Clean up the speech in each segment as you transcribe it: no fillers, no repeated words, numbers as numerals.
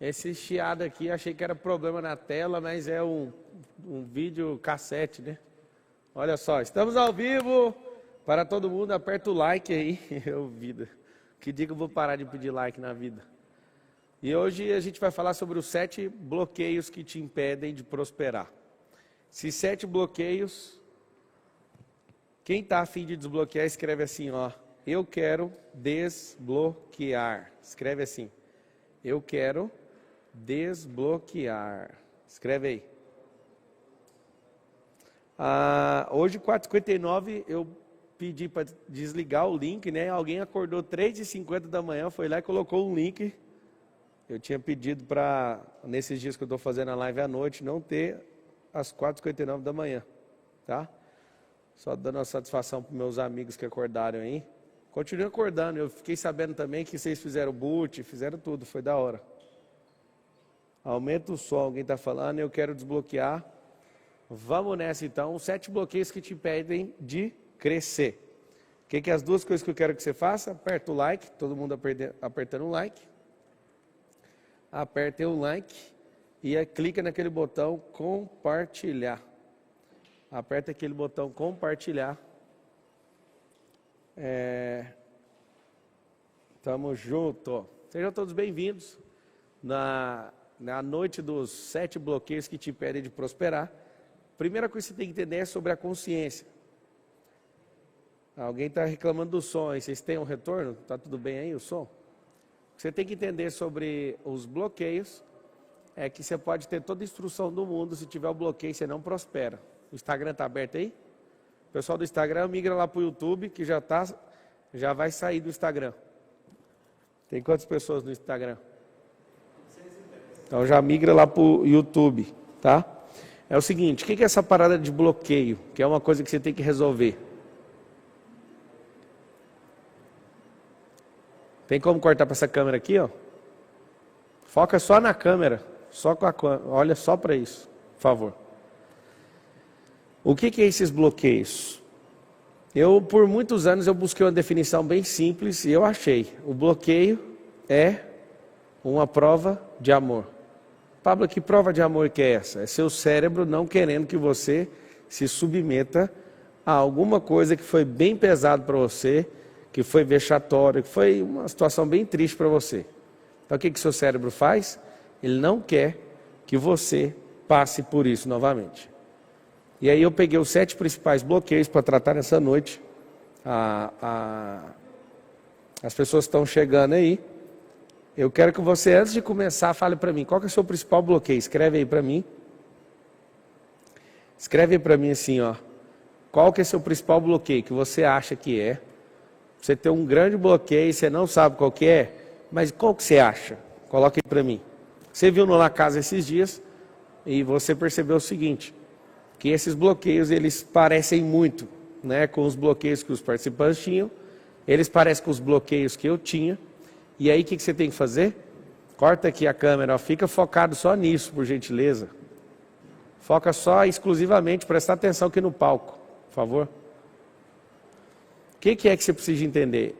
Esse chiado aqui, achei que era problema na tela, mas é um vídeo cassete, né? Olha só, estamos ao vivo para todo mundo, aperta o like aí, vida. Que dia que eu vou parar de pedir like na vida? E hoje a gente vai falar sobre os 7 bloqueios que te impedem de prosperar. Esses 7 bloqueios, quem está a fim de desbloquear, escreve assim, ó. Eu quero desbloquear. Escreve assim. Eu quero desbloquear. Escreve aí. Hoje, 4h59, eu pedi para desligar o link, né? Alguém acordou 3h50 da manhã, foi lá e colocou um link. Eu tinha pedido para, nesses dias que eu estou fazendo a live à noite, não ter às 4h59 da manhã, tá? Só dando uma satisfação para meus amigos que acordaram aí. Continuem acordando, eu fiquei sabendo também que vocês fizeram boot, fizeram tudo, foi da hora. Aumenta o som, alguém está falando, eu quero desbloquear. Vamos nessa então, 7 bloqueios que te impedem de crescer. O que é as 2 coisas que eu quero que você faça? Aperta o like, todo mundo apertando o like. Aperta o like e clica naquele botão compartilhar. Aperta aquele botão compartilhar. Tamo junto. Sejam todos bem-vindos na noite dos 7 bloqueios que te impedem de prosperar. Primeira coisa que você tem que entender é sobre a consciência. Alguém está reclamando do som aí, vocês têm um retorno? Tá tudo bem aí o som? O que você tem que entender sobre os bloqueios é que você pode ter toda a instrução do mundo, se tiver o bloqueio você não prospera. O Instagram está aberto aí? O pessoal do Instagram migra lá para o YouTube, que já vai sair do Instagram. Tem quantas pessoas no Instagram? Então já migra lá para o YouTube, tá? É o seguinte, o que é essa parada de bloqueio? Que é uma coisa que você tem que resolver. Tem como cortar para essa câmera aqui, ó? Foca só na câmera, olha só para isso, por favor. O que é esses bloqueios? Por muitos anos, eu busquei uma definição bem simples e eu achei. O bloqueio é uma prova de amor. Pablo, que prova de amor que é essa? É seu cérebro não querendo que você se submeta a alguma coisa que foi bem pesado para você, que foi vexatório, que foi uma situação bem triste para você. Então o que seu cérebro faz? Ele não quer que você passe por isso novamente. E aí eu peguei os 7 principais bloqueios para tratar nessa noite. As pessoas estão chegando aí. Eu quero que você, antes de começar, fale para mim, qual que é o seu principal bloqueio? Escreve aí para mim. Escreve aí para mim assim, ó. Qual que é o seu principal bloqueio que você acha que é? Você tem um grande bloqueio, você não sabe qual que é, mas qual que você acha? Coloque aí para mim. Você viu no La Casa esses dias e você percebeu o seguinte, que esses bloqueios, eles parecem muito, né, com os bloqueios que os participantes tinham, eles parecem com os bloqueios que eu tinha, e aí o que você tem que fazer? Corta aqui a câmera, ó, fica focado só nisso, por gentileza. Foca só exclusivamente, presta atenção aqui no palco, por favor. O que é que você precisa entender?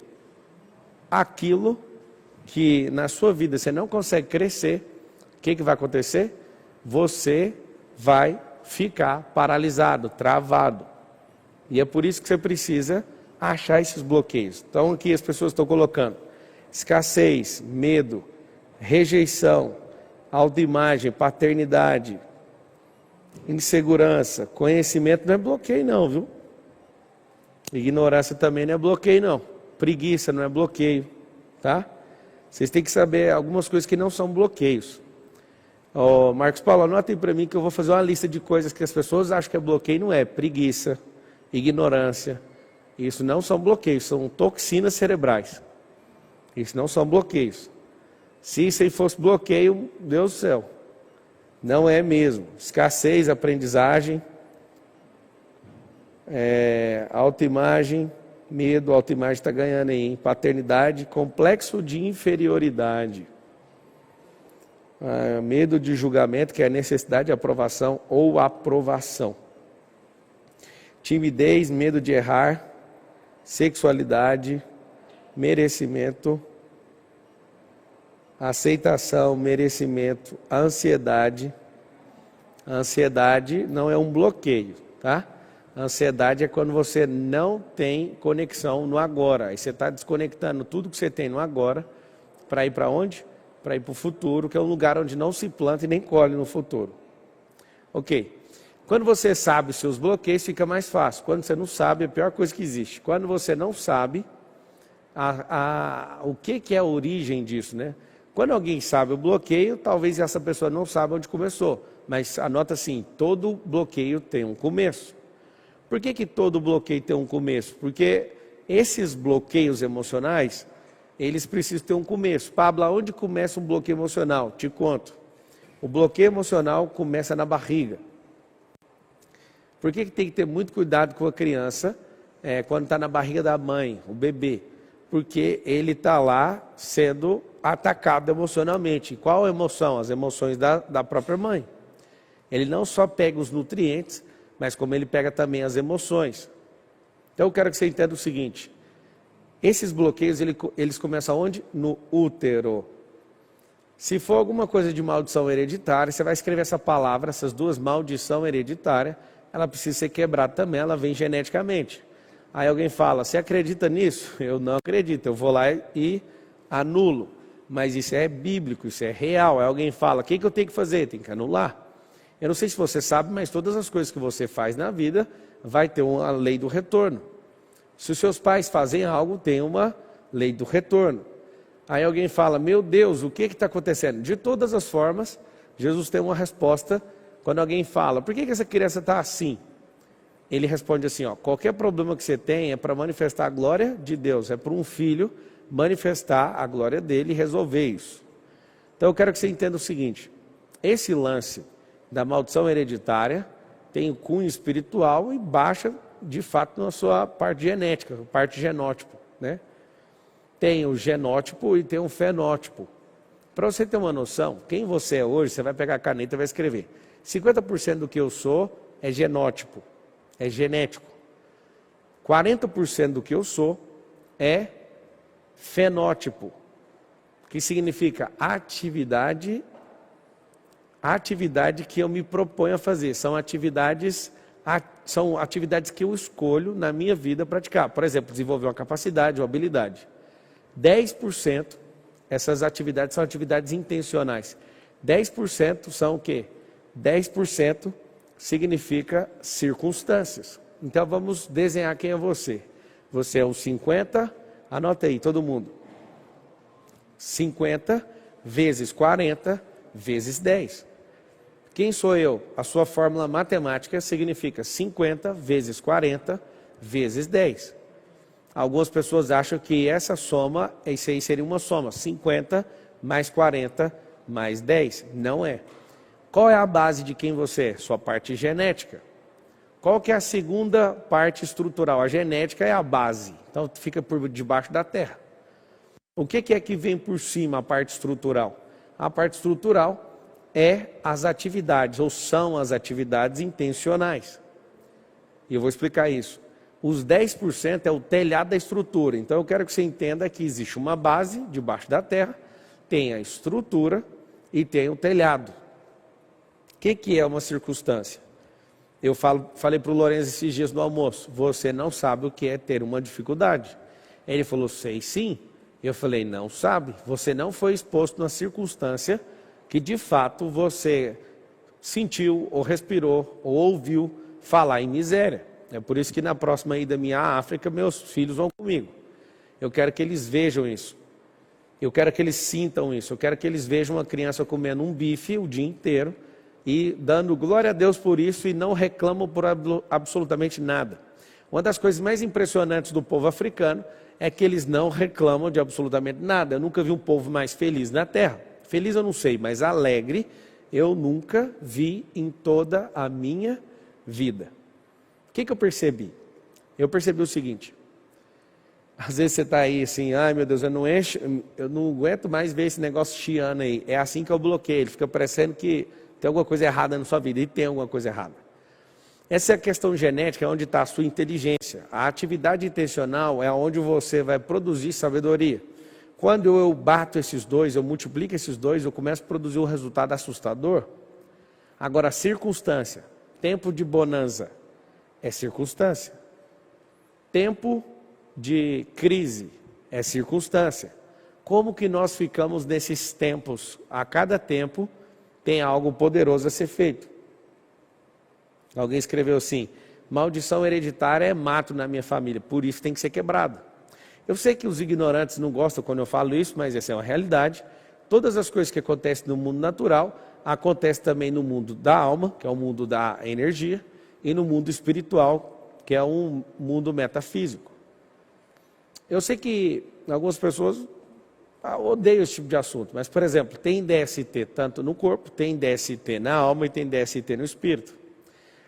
Aquilo que na sua vida você não consegue crescer, o que vai acontecer? Você vai ficar paralisado, travado. E é por isso que você precisa achar esses bloqueios. Então aqui as pessoas estão colocando escassez, medo, rejeição, autoimagem, paternidade, insegurança, conhecimento não é bloqueio não, viu? Ignorância também não é bloqueio não. Preguiça não é bloqueio, tá? Vocês têm que saber algumas coisas que não são bloqueios. Marcos Paulo, anota aí para mim que eu vou fazer uma lista de coisas que as pessoas acham que é bloqueio, não é. Preguiça, ignorância, isso não são bloqueios, são toxinas cerebrais. Isso não são bloqueios. Se isso aí fosse bloqueio, Deus do céu, não é mesmo. Escassez, aprendizagem, autoimagem, Medo, autoimagem está ganhando aí, hein? Paternidade, complexo de inferioridade. Medo de julgamento, que é necessidade de aprovação ou aprovação. Timidez, medo de errar, sexualidade, merecimento, aceitação, merecimento, ansiedade. A ansiedade não é um bloqueio, tá? A ansiedade é quando você não tem conexão no agora. Aí você está desconectando tudo que você tem no agora para ir para onde? Para ir para o futuro, que é um lugar onde não se planta e nem colhe no futuro. Ok. Quando você sabe os seus bloqueios, fica mais fácil. Quando você não sabe, é a pior coisa que existe. Quando você não sabe o que é a origem disso, né? Quando alguém sabe o bloqueio, talvez essa pessoa não saiba onde começou. Mas anota assim, todo bloqueio tem um começo. Por que todo bloqueio tem um começo? Porque esses bloqueios emocionais, eles precisam ter um começo. Pablo, onde começa um bloqueio emocional? Te conto. O bloqueio emocional começa na barriga. Por que tem que ter muito cuidado com a criança quando está na barriga da mãe, o bebê? Porque ele está lá sendo atacado emocionalmente. Qual a emoção? As emoções da própria mãe. Ele não só pega os nutrientes, mas como ele pega também as emoções. Então eu quero que você entenda o seguinte. Esses bloqueios, eles começam onde? No útero. Se for alguma coisa de maldição hereditária, você vai escrever essa palavra, essas duas, maldição hereditária, ela precisa ser quebrada também, ela vem geneticamente. Aí alguém fala, você acredita nisso? Eu não acredito, eu vou lá e anulo. Mas isso é bíblico, isso é real. Aí alguém fala, o que eu tenho que fazer? Tem que anular. Eu não sei se você sabe, mas todas as coisas que você faz na vida, vai ter uma lei do retorno. Se os seus pais fazem algo, tem uma lei do retorno. Aí alguém fala, meu Deus, o que está acontecendo? De todas as formas, Jesus tem uma resposta. Quando alguém fala, por que essa criança está assim? Ele responde assim, ó, qualquer problema que você tem é para manifestar a glória de Deus, é para um filho manifestar a glória dele e resolver isso. Então eu quero que você entenda o seguinte, esse lance da maldição hereditária tem o cunho espiritual e baixa de fato na sua parte genética, parte genótipo, né? Tem o genótipo e tem o fenótipo. Para você ter uma noção, quem você é hoje, você vai pegar a caneta e vai escrever. 50% do que eu sou é genótipo, é genético. 40% do que eu sou é fenótipo, que significa atividade que eu me proponho a fazer. São atividades que eu escolho na minha vida praticar. Por exemplo, desenvolver uma capacidade, uma habilidade. 10%, essas atividades são atividades intencionais. 10% são o quê? 10% significa circunstâncias. Então vamos desenhar quem é você. Você é um 50, anota aí todo mundo. 50 vezes 40 vezes 10. Quem sou eu? A sua fórmula matemática significa 50 vezes 40 vezes 10. Algumas pessoas acham que essa soma, isso aí seria uma soma, 50 mais 40 mais 10. Não é. Qual é a base de quem você é? Sua parte genética. Qual que é a segunda parte estrutural? A genética é a base, então fica por debaixo da terra. O que é que vem por cima, a parte estrutural? A parte estrutural é as atividades, ou são as atividades intencionais. E eu vou explicar isso. Os 10% é o telhado da estrutura. Então eu quero que você entenda que existe uma base debaixo da terra, tem a estrutura e tem o telhado. O que é uma circunstância? Eu falei para o Lourenço esses dias no almoço, você não sabe o que é ter uma dificuldade. Ele falou, sei sim. Eu falei, não sabe, você não foi exposto na circunstância que de fato você sentiu, ou respirou, ou ouviu falar em miséria. É por isso que na próxima ida minha à África, meus filhos vão comigo. Eu quero que eles vejam isso. Eu quero que eles sintam isso. Eu quero que eles vejam uma criança comendo um bife o dia inteiro e dando glória a Deus por isso e não reclamam por absolutamente nada. Uma das coisas mais impressionantes do povo africano é que eles não reclamam de absolutamente nada. Eu nunca vi um povo mais feliz na terra. Feliz eu não sei, mas alegre eu nunca vi em toda a minha vida. O que eu percebi? Eu percebi o seguinte, Às vezes você está aí assim, ai meu Deus, eu não aguento mais ver esse negócio chiando aí. É assim que eu bloqueio, ele fica parecendo que tem alguma coisa errada na sua vida, e tem alguma coisa errada. Essa é a questão genética, é onde está a sua inteligência. A atividade intencional é onde você vai produzir sabedoria. Quando eu bato esses dois, eu multiplico esses dois, eu começo a produzir um resultado assustador. Agora, circunstância, tempo de bonança, é circunstância. Tempo de crise, é circunstância. Como que nós ficamos nesses tempos? A cada tempo tem algo poderoso a ser feito. Alguém escreveu assim, maldição hereditária é mato na minha família, por isso tem que ser quebrado. Eu sei que os ignorantes não gostam quando eu falo isso, mas essa é uma realidade. Todas as coisas que acontecem no mundo natural, acontecem também no mundo da alma, que é o mundo da energia, e no mundo espiritual, que é um mundo metafísico. Eu sei que algumas pessoas odeiam esse tipo de assunto, mas, por exemplo, tem DST tanto no corpo, tem DST na alma e tem DST no espírito.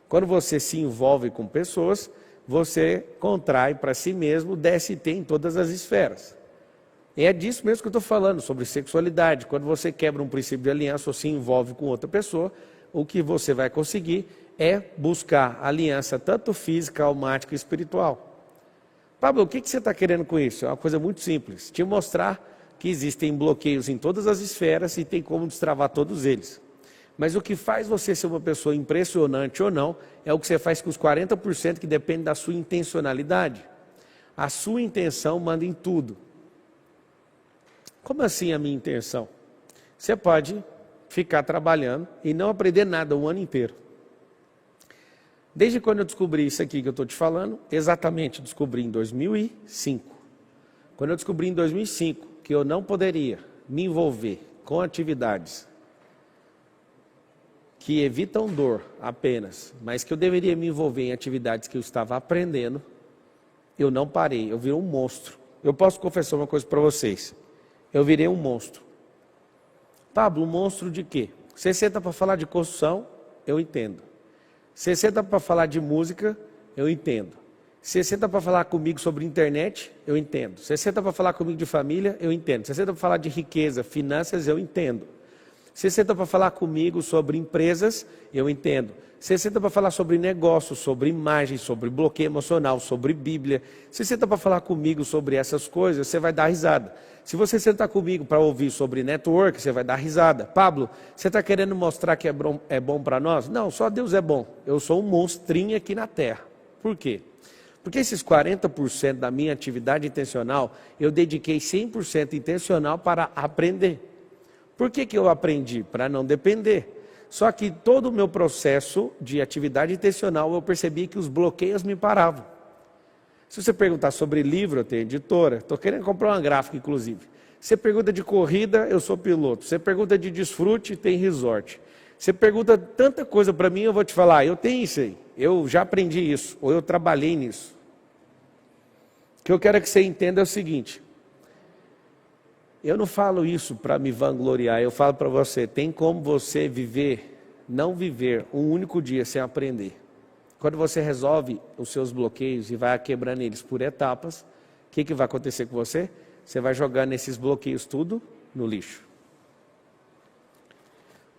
Quando você se envolve com pessoas, você contrai para si mesmo DST em todas as esferas. E é disso mesmo que eu estou falando, sobre sexualidade. Quando você quebra um princípio de aliança ou se envolve com outra pessoa, o que você vai conseguir é buscar aliança tanto física, almática e espiritual. Pablo, o que você está querendo com isso? É uma coisa muito simples, te mostrar que existem bloqueios em todas as esferas e tem como destravar todos eles. Mas o que faz você ser uma pessoa impressionante ou não, é o que você faz com os 40% que depende da sua intencionalidade. A sua intenção manda em tudo. Como assim a minha intenção? Você pode ficar trabalhando e não aprender nada o ano inteiro. Desde quando eu descobri isso aqui que eu estou te falando, exatamente descobri em 2005. Quando eu descobri em 2005 que eu não poderia me envolver com atividades que evitam dor apenas, mas que eu deveria me envolver em atividades que eu estava aprendendo, eu não parei, eu virei um monstro. Eu posso confessar uma coisa para vocês, eu virei um monstro. Pablo, um monstro de quê? Você senta para falar de construção, eu entendo. Você senta para falar de música, eu entendo. Você senta para falar comigo sobre internet, eu entendo. Você senta para falar comigo de família, eu entendo. Você senta para falar de riqueza, finanças, eu entendo. Você senta para falar comigo sobre empresas, eu entendo. Você senta para falar sobre negócios, sobre imagem, sobre bloqueio emocional, sobre Bíblia. Você senta para falar comigo sobre essas coisas, você vai dar risada. Se você sentar comigo para ouvir sobre network, você vai dar risada. Pablo, você está querendo mostrar que é bom para nós? Não, só Deus é bom. Eu sou um monstrinho aqui na Terra. Por quê? Porque esses 40% da minha atividade intencional, eu dediquei 100% intencional para aprender. Por que eu aprendi? Para não depender. Só que todo o meu processo de atividade intencional, eu percebi que os bloqueios me paravam. Se você perguntar sobre livro, eu tenho editora. Estou querendo comprar uma gráfica, inclusive. Você pergunta de corrida, eu sou piloto. Você pergunta de desfrute, tem resort. Você pergunta tanta coisa para mim, eu vou te falar, eu tenho isso aí. Eu já aprendi isso, ou eu trabalhei nisso. O que eu quero que você entenda é o seguinte. Eu não falo isso para me vangloriar, eu falo para você, tem como você não viver um único dia sem aprender. Quando você resolve os seus bloqueios e vai quebrando eles por etapas, o que vai acontecer com você? Você vai jogando esses bloqueios tudo no lixo.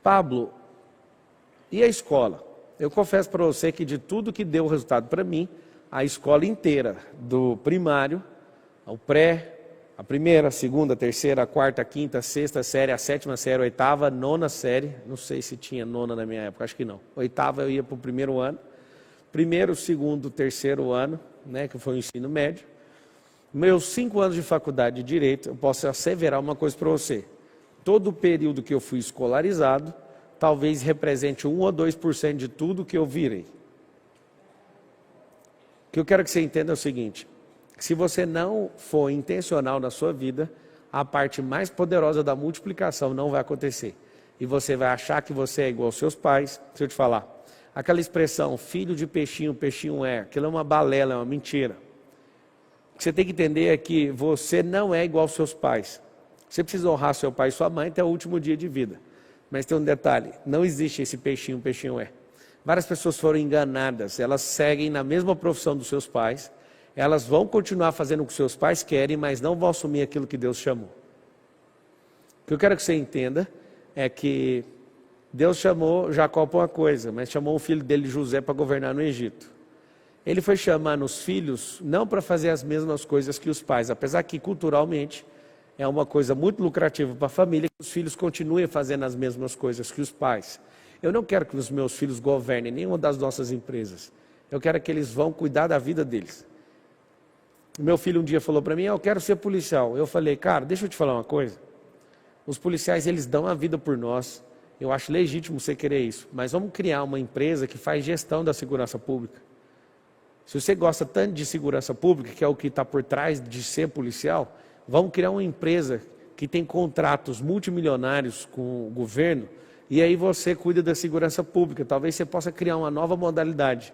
Pablo, e a escola? Eu confesso para você que de tudo que deu resultado para mim, a escola inteira, do primário ao pré, a primeira, a segunda, a terceira, a quarta, a quinta, a sexta série, a sétima série, a oitava, a nona série, não sei se tinha nona na minha época, acho que não. Oitava eu ia para o primeiro ano, primeiro, segundo, terceiro ano, né, que foi o ensino médio. Meus 5 anos de faculdade de Direito, eu posso asseverar uma coisa para você. Todo o período que eu fui escolarizado, talvez represente 1 ou 2% de tudo que eu virei. O que eu quero que você entenda é o seguinte. Se você não for intencional na sua vida, a parte mais poderosa da multiplicação não vai acontecer. E você vai achar que você é igual aos seus pais. Deixa eu te falar. Aquela expressão, filho de peixinho, peixinho é. Aquilo é uma balela, é uma mentira. O que você tem que entender é que você não é igual aos seus pais. Você precisa honrar seu pai e sua mãe até o último dia de vida. Mas tem um detalhe, não existe esse peixinho, peixinho é. Várias pessoas foram enganadas, elas seguem na mesma profissão dos seus pais. elas vão continuar fazendo o que seus pais querem, mas não vão assumir aquilo que Deus chamou. O que eu quero que você entenda é que Deus chamou Jacó para uma coisa, mas chamou o filho dele, José, para governar no Egito. Ele foi chamando os filhos não para fazer as mesmas coisas que os pais, apesar que culturalmente é uma coisa muito lucrativa para a família que os filhos continuem fazendo as mesmas coisas que os pais. Eu não quero que os meus filhos governem nenhuma das nossas empresas. Eu quero que eles vão cuidar da vida deles. Meu filho um dia falou para mim, eu quero ser policial. Eu falei, cara, deixa eu te falar uma coisa. Os policiais, eles dão a vida por nós. Eu acho legítimo você querer isso. Mas vamos criar uma empresa que faz gestão da segurança pública. Se você gosta tanto de segurança pública, que é o que está por trás de ser policial, vamos criar uma empresa que tem contratos multimilionários com o governo, e aí você cuida da segurança pública. Talvez você possa criar uma nova modalidade.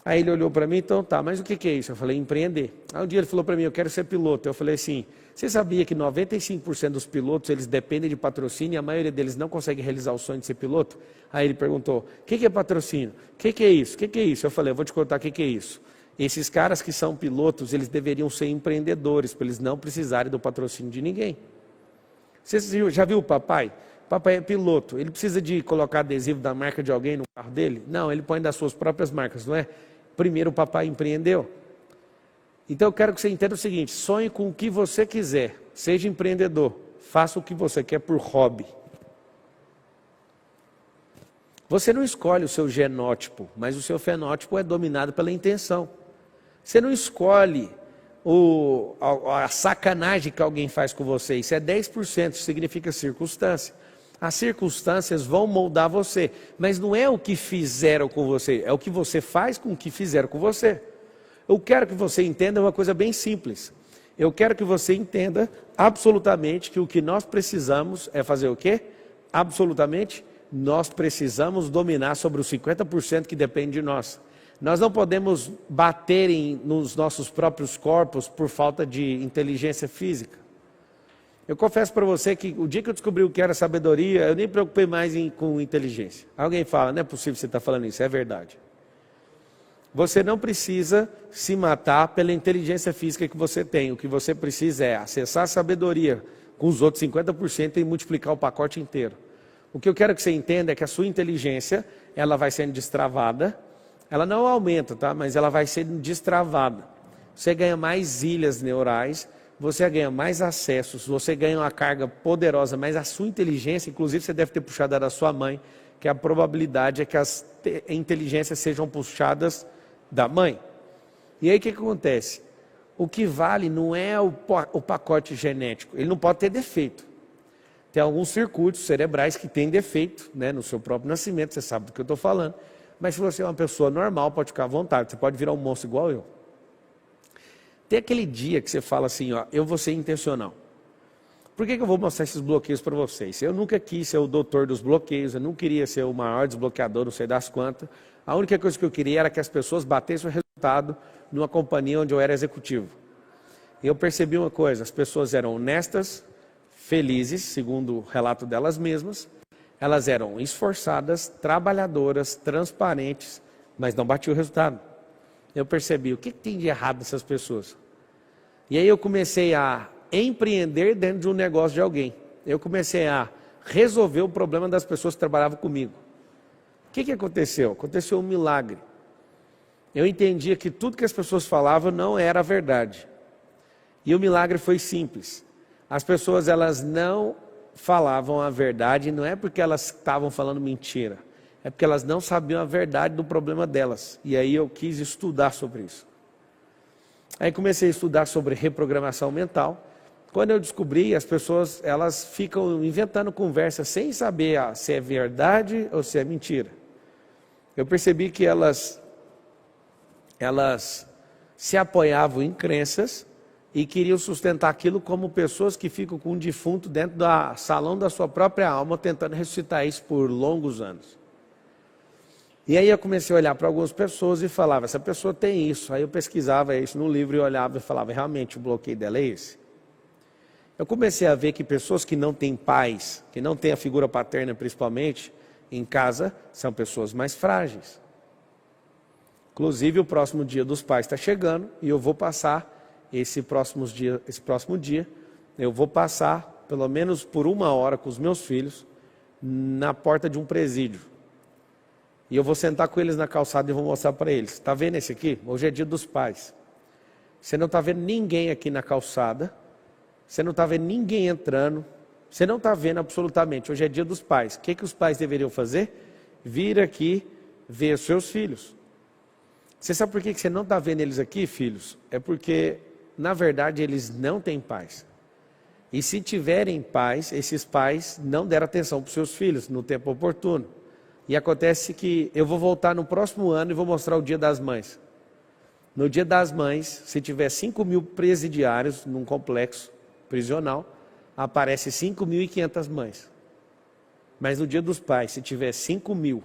Aí ele olhou para mim, então tá, mas o que é isso? Eu falei, empreender. Aí um dia ele falou para mim, eu quero ser piloto. Eu falei assim, você sabia que 95% dos pilotos, eles dependem de patrocínio e a maioria deles não consegue realizar o sonho de ser piloto? Aí ele perguntou, o que é patrocínio? O que é isso? O que é isso? Eu falei, eu vou te contar o que é isso. Esses caras que são pilotos, eles deveriam ser empreendedores, para eles não precisarem do patrocínio de ninguém. Você já viu o papai? O papai é piloto, ele precisa de colocar adesivo da marca de alguém no carro dele? Não, ele põe das suas próprias marcas, não é? Primeiro o papai empreendeu. Então eu quero que você entenda o seguinte, sonhe com o que você quiser, seja empreendedor, faça o que você quer por hobby. Você não escolhe o seu genótipo, mas o seu fenótipo é dominado pela intenção. Você não escolhe a sacanagem que alguém faz com você, isso é 10%, isso significa circunstância. As circunstâncias vão moldar você, mas não é o que fizeram com você, é o que você faz com o que fizeram com você. Eu quero que você entenda uma coisa bem simples. Eu quero que você entenda absolutamente que o que nós precisamos é fazer o quê? Absolutamente, nós precisamos dominar sobre os 50% que depende de nós. Nós não podemos bater nos nossos próprios corpos por falta de inteligência física. Eu confesso para você que o dia que eu descobri o que era sabedoria, eu nem me preocupei mais com inteligência. Alguém fala, não é possível você estar falando isso, é verdade. Você não precisa se matar pela inteligência física que você tem. O que você precisa é acessar a sabedoria com os outros 50% e multiplicar o pacote inteiro. O que eu quero que você entenda é que a sua inteligência, ela vai sendo destravada. Ela não aumenta, tá? Mas ela vai sendo destravada. Você ganha mais ilhas neurais, você ganha mais acessos, você ganha uma carga poderosa, mas a sua inteligência, inclusive você deve ter puxado da sua mãe, que a probabilidade é que as inteligências sejam puxadas da mãe. E aí o que acontece? O que vale não é o pacote genético, ele não pode ter defeito. Tem alguns circuitos cerebrais que têm defeito, né, no seu próprio nascimento, você sabe do que eu estou falando. Mas se você é uma pessoa normal, pode ficar à vontade, você pode virar um monstro igual eu. Tem aquele dia que você fala assim, ó, eu vou ser intencional. Por que eu vou mostrar esses bloqueios para vocês? Eu nunca quis ser o doutor dos bloqueios, eu não queria ser o maior desbloqueador, não sei das quantas. A única coisa que eu queria era que as pessoas batessem o resultado numa companhia onde eu era executivo. E eu percebi uma coisa, as pessoas eram honestas, felizes, segundo o relato delas mesmas, elas eram esforçadas, trabalhadoras, transparentes, mas não batiam o resultado. Eu percebi, o que tem de errado nessas pessoas? E aí eu comecei a empreender dentro de um negócio de alguém. Eu comecei a resolver o problema das pessoas que trabalhavam comigo. O que aconteceu? Aconteceu um milagre. Eu entendia que tudo que as pessoas falavam não era verdade. E o milagre foi simples. As pessoas, elas não falavam a verdade, não é porque elas estavam falando mentira, é porque elas não sabiam a verdade do problema delas. E aí eu quis estudar sobre isso. Aí comecei a estudar sobre reprogramação mental. Quando eu descobri, as pessoas, elas ficam inventando conversa sem saber se é verdade ou se é mentira. Eu percebi que elas se apoiavam em crenças e queriam sustentar aquilo como pessoas que ficam com um defunto dentro do salão da sua própria alma, tentando ressuscitar isso por longos anos. E aí eu comecei a olhar para algumas pessoas e falava, essa pessoa tem isso. Aí eu pesquisava isso no livro e olhava e falava, realmente o bloqueio dela é esse? Eu comecei a ver que pessoas que não têm pais, que não têm a figura paterna principalmente, em casa, são pessoas mais frágeis. Inclusive, o próximo Dia dos Pais está chegando e eu vou passar esse próximo dia, eu vou passar pelo menos por 1 hora com os meus filhos na porta de um presídio. E eu vou sentar com eles na calçada e vou mostrar para eles. Está vendo esse aqui? Hoje é Dia dos Pais. Você não está vendo ninguém aqui na calçada, você não está vendo ninguém entrando, você não está vendo absolutamente. Hoje é Dia dos Pais. O que os pais deveriam fazer? Vir aqui ver os seus filhos. Você sabe por que você não está vendo eles aqui, filhos? É porque, na verdade, eles não têm pais. E se tiverem pais, esses pais não deram atenção para os seus filhos no tempo oportuno. E acontece que eu vou voltar no próximo ano e vou mostrar o Dia das Mães. No Dia das Mães, se tiver 5.000 presidiários num complexo prisional, aparece 5.500 mães. Mas no Dia dos Pais, se tiver 5.000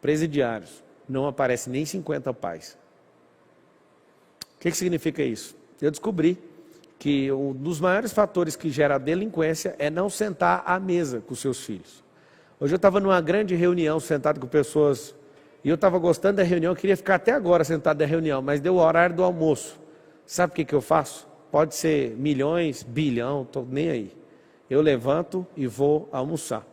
presidiários, não aparece nem 50 pais. O que significa isso? Eu descobri que um dos maiores fatores que gera a delinquência é não sentar à mesa com seus filhos. Hoje eu estava numa grande reunião, sentado com pessoas, e eu estava gostando da reunião, eu queria ficar até agora sentado na reunião, mas deu o horário do almoço. Sabe o que eu faço? Pode ser milhões, bilhão, estou nem aí. Eu levanto e vou almoçar.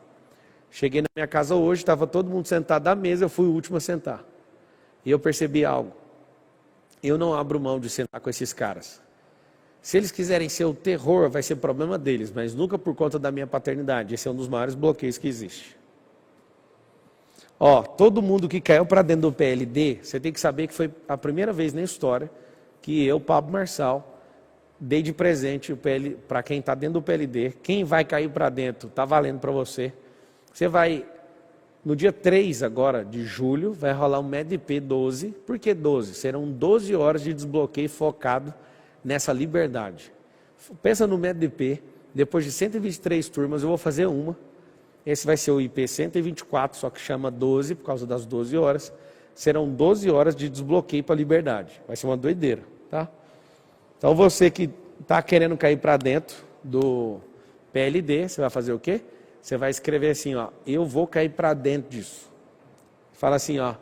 Cheguei na minha casa hoje, estava todo mundo sentado à mesa, eu fui o último a sentar. E eu percebi algo. Eu não abro mão de sentar com esses caras. Se eles quiserem ser o terror, vai ser problema deles, mas nunca por conta da minha paternidade. Esse é um dos maiores bloqueios que existe. Ó, todo mundo que caiu para dentro do PLD, você tem que saber que foi a primeira vez na história que eu, Pablo Marçal, dei de presente o PL para quem está dentro do PLD. Quem vai cair para dentro, está valendo para você. Você vai, no dia 3 agora de julho, vai rolar um MEDP 12. Por que 12? Serão 12 horas de desbloqueio focado nessa liberdade. Pensa no MEDP, depois de 123 turmas, eu vou fazer uma. Esse vai ser o IP 124, só que chama 12, por causa das 12 horas. Serão 12 horas de desbloqueio para a liberdade. Vai ser uma doideira, tá? Então você que está querendo cair para dentro do PLD, você vai fazer o quê? Você vai escrever assim, ó, eu vou cair para dentro disso. Fala assim, ó,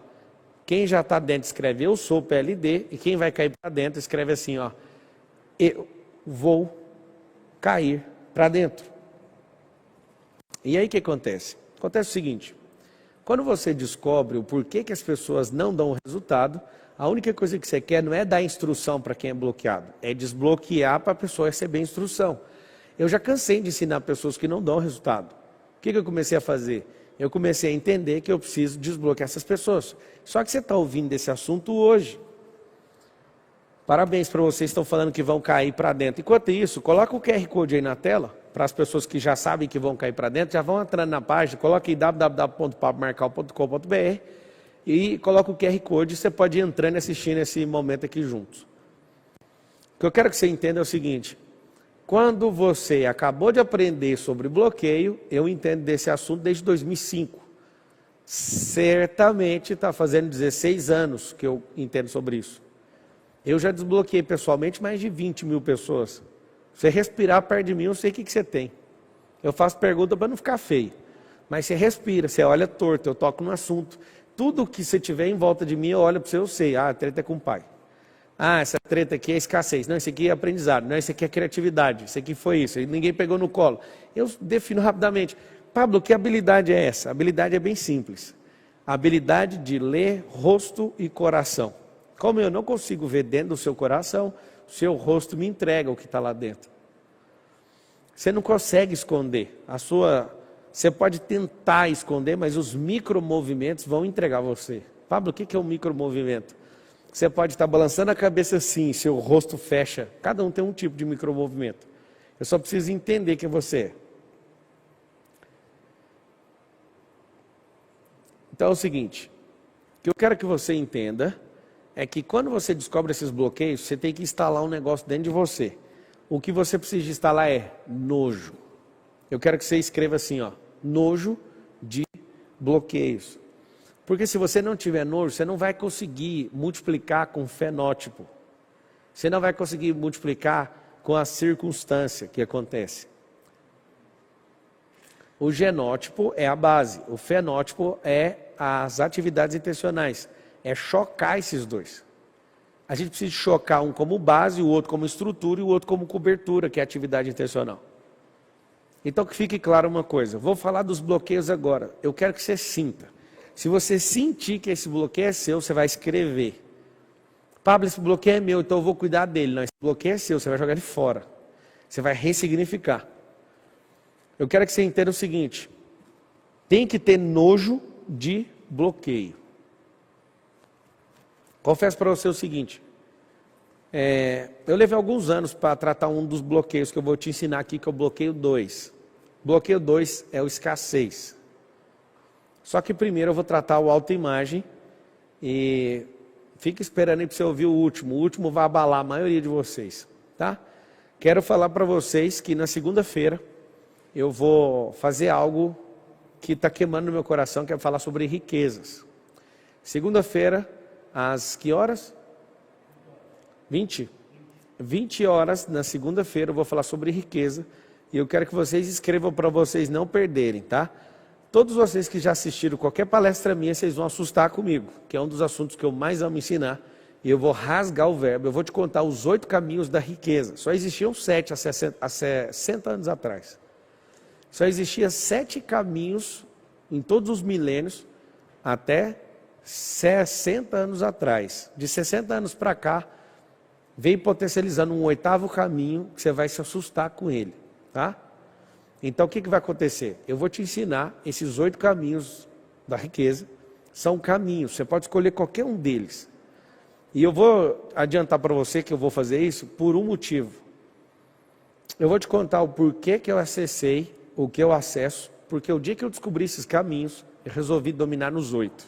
quem já está dentro escreve eu sou PLD, e quem vai cair para dentro escreve assim, ó, eu vou cair para dentro. E aí o que acontece? Acontece o seguinte, quando você descobre o porquê que as pessoas não dão resultado, a única coisa que você quer não é dar instrução para quem é bloqueado, é desbloquear para a pessoa receber instrução. Eu já cansei de ensinar pessoas que não dão resultado. O que eu comecei a fazer? Eu comecei a entender que eu preciso desbloquear essas pessoas. Só que você está ouvindo desse assunto hoje. Parabéns para vocês que estão falando que vão cair para dentro. Enquanto isso, coloca o QR Code aí na tela, para as pessoas que já sabem que vão cair para dentro, já vão entrando na página, coloca aí www.pablomarcal.com.br e coloca o QR Code e você pode ir entrando e assistindo esse momento aqui juntos. O que eu quero que você entenda é o seguinte, quando você acabou de aprender sobre bloqueio, eu entendo desse assunto desde 2005. Certamente está fazendo 16 anos que eu entendo sobre isso. Eu já desbloqueei pessoalmente mais de 20.000 pessoas. Você respirar perto de mim, eu sei o que você tem. Eu faço pergunta para não ficar feio. Mas você respira, você olha torto, eu toco no assunto. Tudo que você tiver em volta de mim, eu olho para você, eu sei. Ah, a treta é com o pai. Ah, essa treta aqui é escassez. Não, isso aqui é aprendizado. Não, isso aqui é criatividade. Isso aqui foi isso. Ninguém pegou no colo. Eu defino rapidamente. Pablo, que habilidade é essa? A habilidade é bem simples. A habilidade de ler rosto e coração. Como eu não consigo ver dentro do seu coração, o seu rosto me entrega o que está lá dentro. Você não consegue esconder. Você pode tentar esconder, mas os micromovimentos vão entregar você. Pablo, o que é um micromovimento? Você pode estar balançando a cabeça assim, seu rosto fecha. Cada um tem um tipo de micromovimento. Eu só preciso entender quem você é. Então é o seguinte, o que eu quero que você entenda é que quando você descobre esses bloqueios, você tem que instalar um negócio dentro de você. O que você precisa instalar é nojo. Eu quero que você escreva assim, ó, nojo de bloqueios. Porque se você não tiver nojo, você não vai conseguir multiplicar com fenótipo. Você não vai conseguir multiplicar com a circunstância que acontece. O genótipo é a base, o fenótipo é as atividades intencionais. é chocar esses dois. A gente precisa chocar um como base, o outro como estrutura e o outro como cobertura, que é a atividade intencional. Então que fique claro uma coisa, vou falar dos bloqueios agora, eu quero que você sinta. Se você sentir que esse bloqueio é seu, você vai escrever. Pablo, esse bloqueio é meu, então eu vou cuidar dele. Não, esse bloqueio é seu, você vai jogar ele fora. Você vai ressignificar. Eu quero que você entenda o seguinte, tem que ter nojo de bloqueio. Confesso para você o seguinte, eu levei alguns anos para tratar um dos bloqueios que eu vou te ensinar aqui, que é o bloqueio 2. Bloqueio 2 é o escassez. Só que primeiro eu vou tratar o autoimagem e fica esperando aí para você ouvir o último vai abalar a maioria de vocês, tá? Quero falar para vocês que na segunda-feira eu vou fazer algo que está queimando no meu coração, que é falar sobre riquezas. Segunda-feira, às que horas? 20 horas, na segunda-feira, eu vou falar sobre riqueza. E eu quero que vocês escrevam para vocês não perderem, tá? Todos vocês que já assistiram qualquer palestra minha, vocês vão assustar comigo, que é um dos assuntos que eu mais amo ensinar. E eu vou rasgar o verbo, eu vou te contar os 8 caminhos da riqueza. Só existiam 7 há 60 anos atrás. Só existiam 7 caminhos em todos os milênios até 60 anos atrás. De 60 anos para cá, veio potencializando um 8º caminho que você vai se assustar com ele, tá? Então o que vai acontecer? Eu vou te ensinar esses 8 caminhos da riqueza. São caminhos, você pode escolher qualquer um deles. E eu vou adiantar para você que eu vou fazer isso por um motivo. Eu vou te contar o porquê que eu acessei, o que eu acesso, porque o dia que eu descobri esses caminhos, eu resolvi dominar nos 8.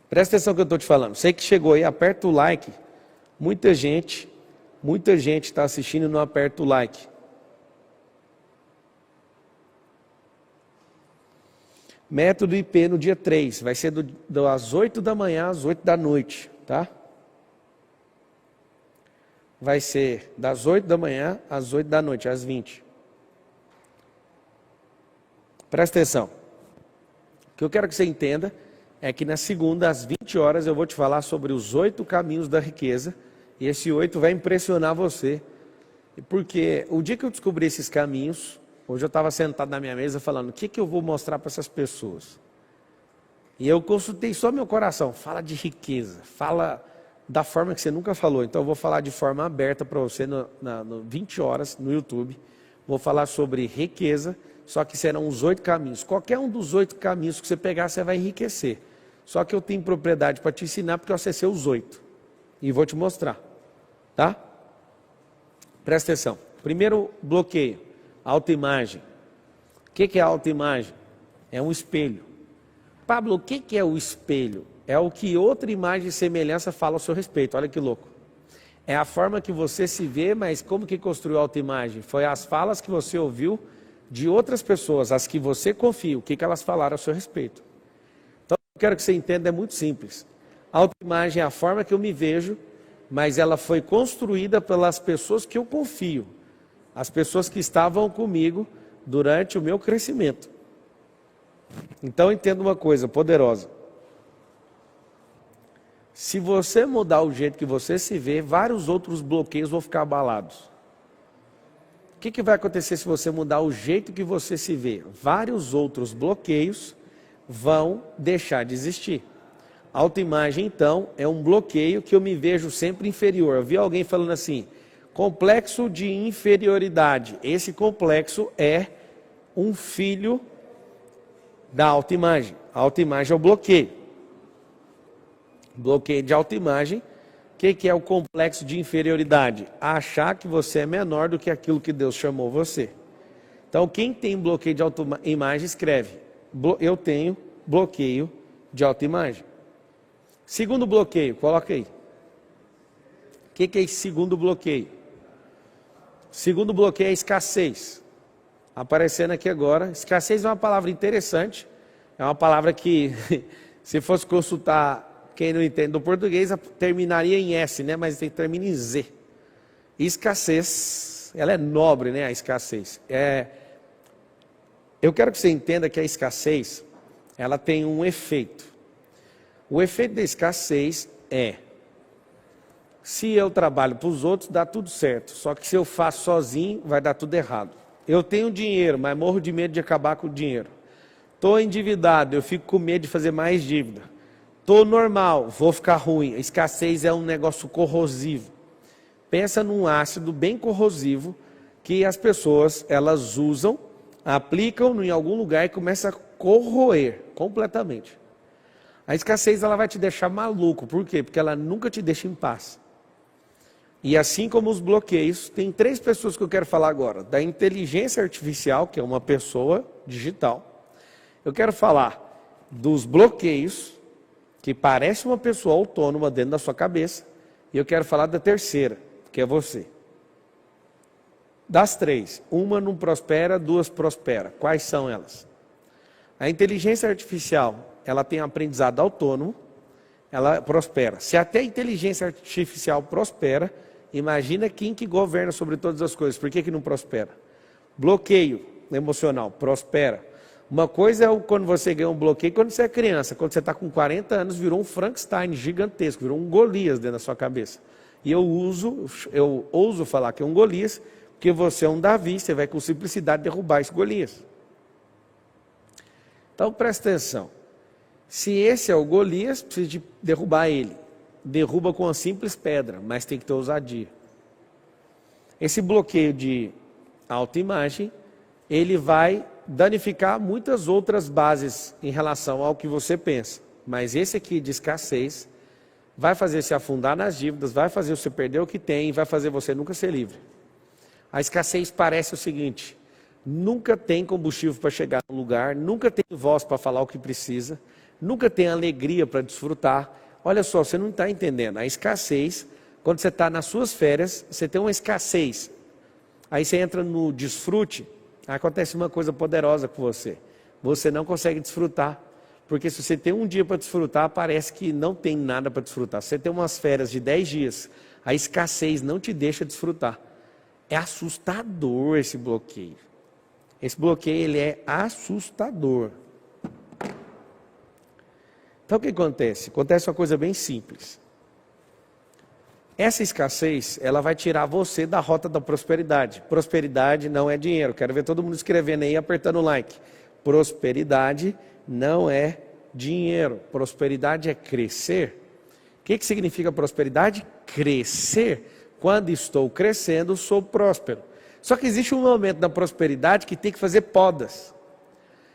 Presta atenção no que eu estou te falando. Sei que chegou aí, aperta o like. Muita gente está assistindo e não aperta o like. Método IP no dia 3, vai ser das 8 da manhã às 8 da noite, tá? Vai ser das 8 da manhã às 8 da noite, às 20. Presta atenção. O que eu quero que você entenda é que na segunda, às 20 horas, eu vou te falar sobre os 8 caminhos da riqueza. E esse 8 vai impressionar você. Porque o dia que eu descobri esses caminhos, hoje eu estava sentado na minha mesa falando, o que eu vou mostrar para essas pessoas? E eu consultei só meu coração, fala de riqueza, fala da forma que você nunca falou. Então eu vou falar de forma aberta para você no 20 horas no YouTube. Vou falar sobre riqueza, só que serão os 8 caminhos. Qualquer um dos 8 caminhos que você pegar, você vai enriquecer. Só que eu tenho propriedade para te ensinar, porque eu acessei os 8. E vou te mostrar, tá? Presta atenção. Primeiro bloqueio, autoimagem. O que é autoimagem? É um espelho. Pablo, o que é o espelho? É o que outra imagem e semelhança fala ao seu respeito. Olha que louco. É a forma que você se vê, mas como que construiu a autoimagem? Foi as falas que você ouviu de outras pessoas, as que você confia, o que elas falaram ao seu respeito. Então, eu quero que você entenda, é muito simples. A autoimagem é a forma que eu me vejo, mas ela foi construída pelas pessoas que eu confio. As pessoas que estavam comigo durante o meu crescimento. Então, entenda uma coisa poderosa. Se você mudar o jeito que você se vê, vários outros bloqueios vão ficar abalados. O que vai acontecer se você mudar o jeito que você se vê? Vários outros bloqueios vão deixar de existir. Autoimagem, então, é um bloqueio que eu me vejo sempre inferior. Eu vi alguém falando assim, complexo de inferioridade. Esse complexo é um filho da autoimagem. A autoimagem é o bloqueio. Bloqueio de autoimagem. O que é o complexo de inferioridade? Achar que você é menor do que aquilo que Deus chamou você. Então, quem tem bloqueio de autoimagem, escreve. Eu tenho bloqueio de autoimagem. Segundo bloqueio, coloca aí. O que é esse segundo bloqueio? Segundo bloqueio é escassez. Aparecendo aqui agora. Escassez é uma palavra interessante. É uma palavra que, se fosse consultar quem não entende do português, terminaria em S, né? Mas termina em Z. Escassez, ela é nobre, né? A escassez. Eu quero que você entenda que a escassez, ela tem um efeito. O efeito da escassez é, se eu trabalho para os outros, dá tudo certo. Só que se eu faço sozinho, vai dar tudo errado. Eu tenho dinheiro, mas morro de medo de acabar com o dinheiro. Estou endividado, eu fico com medo de fazer mais dívida. Estou normal, vou ficar ruim. A escassez é um negócio corrosivo. Pensa num ácido bem corrosivo que as pessoas, elas usam, aplicam em algum lugar e começa a corroer completamente. A escassez ela vai te deixar maluco. Por quê? Porque ela nunca te deixa em paz. E assim como os bloqueios, tem 3 pessoas que eu quero falar agora. Da inteligência artificial, que é uma pessoa digital. Eu quero falar dos bloqueios, que parece uma pessoa autônoma dentro da sua cabeça. E eu quero falar da terceira, que é você. Das 3, uma não prospera, 2 prospera. Quais são elas? A inteligência artificial, ela tem um aprendizado autônomo, ela prospera. Se até a inteligência artificial prospera, imagina quem que governa sobre todas as coisas. Por que não prospera? Bloqueio emocional, prospera. Uma coisa é quando você ganha um bloqueio quando você é criança. Quando você está com 40 anos, virou um Frankenstein gigantesco, virou um Golias dentro da sua cabeça. E eu ouso falar que é um Golias, porque você é um Davi, você vai com simplicidade derrubar esse Golias. Então presta atenção. Se esse é o Golias, precisa de derrubar ele. Derruba com uma simples pedra, mas tem que ter ousadia. Esse bloqueio de autoimagem, ele vai danificar muitas outras bases em relação ao que você pensa. Mas esse aqui de escassez vai fazer você afundar nas dívidas, vai fazer você perder o que tem, vai fazer você nunca ser livre. A escassez parece o seguinte: nunca tem combustível para chegar no lugar, nunca tem voz para falar o que precisa, nunca tem alegria para desfrutar. Olha só, você não está entendendo. A escassez, quando você está nas suas férias, você tem uma escassez. Aí você entra no desfrute, acontece uma coisa poderosa com você. Você não consegue desfrutar. Porque se você tem um dia para desfrutar, parece que não tem nada para desfrutar. Se você tem umas férias de 10 dias, a escassez não te deixa desfrutar. É assustador esse bloqueio. Esse bloqueio ele é assustador. Então o que acontece? Acontece uma coisa bem simples. Essa escassez, ela vai tirar você da rota da prosperidade. Prosperidade não é dinheiro. Quero ver todo mundo escrevendo aí, apertando o like. Prosperidade não é dinheiro. Prosperidade é crescer. O que significa prosperidade? Crescer. Quando estou crescendo, sou próspero. Só que existe um momento da prosperidade que tem que fazer podas.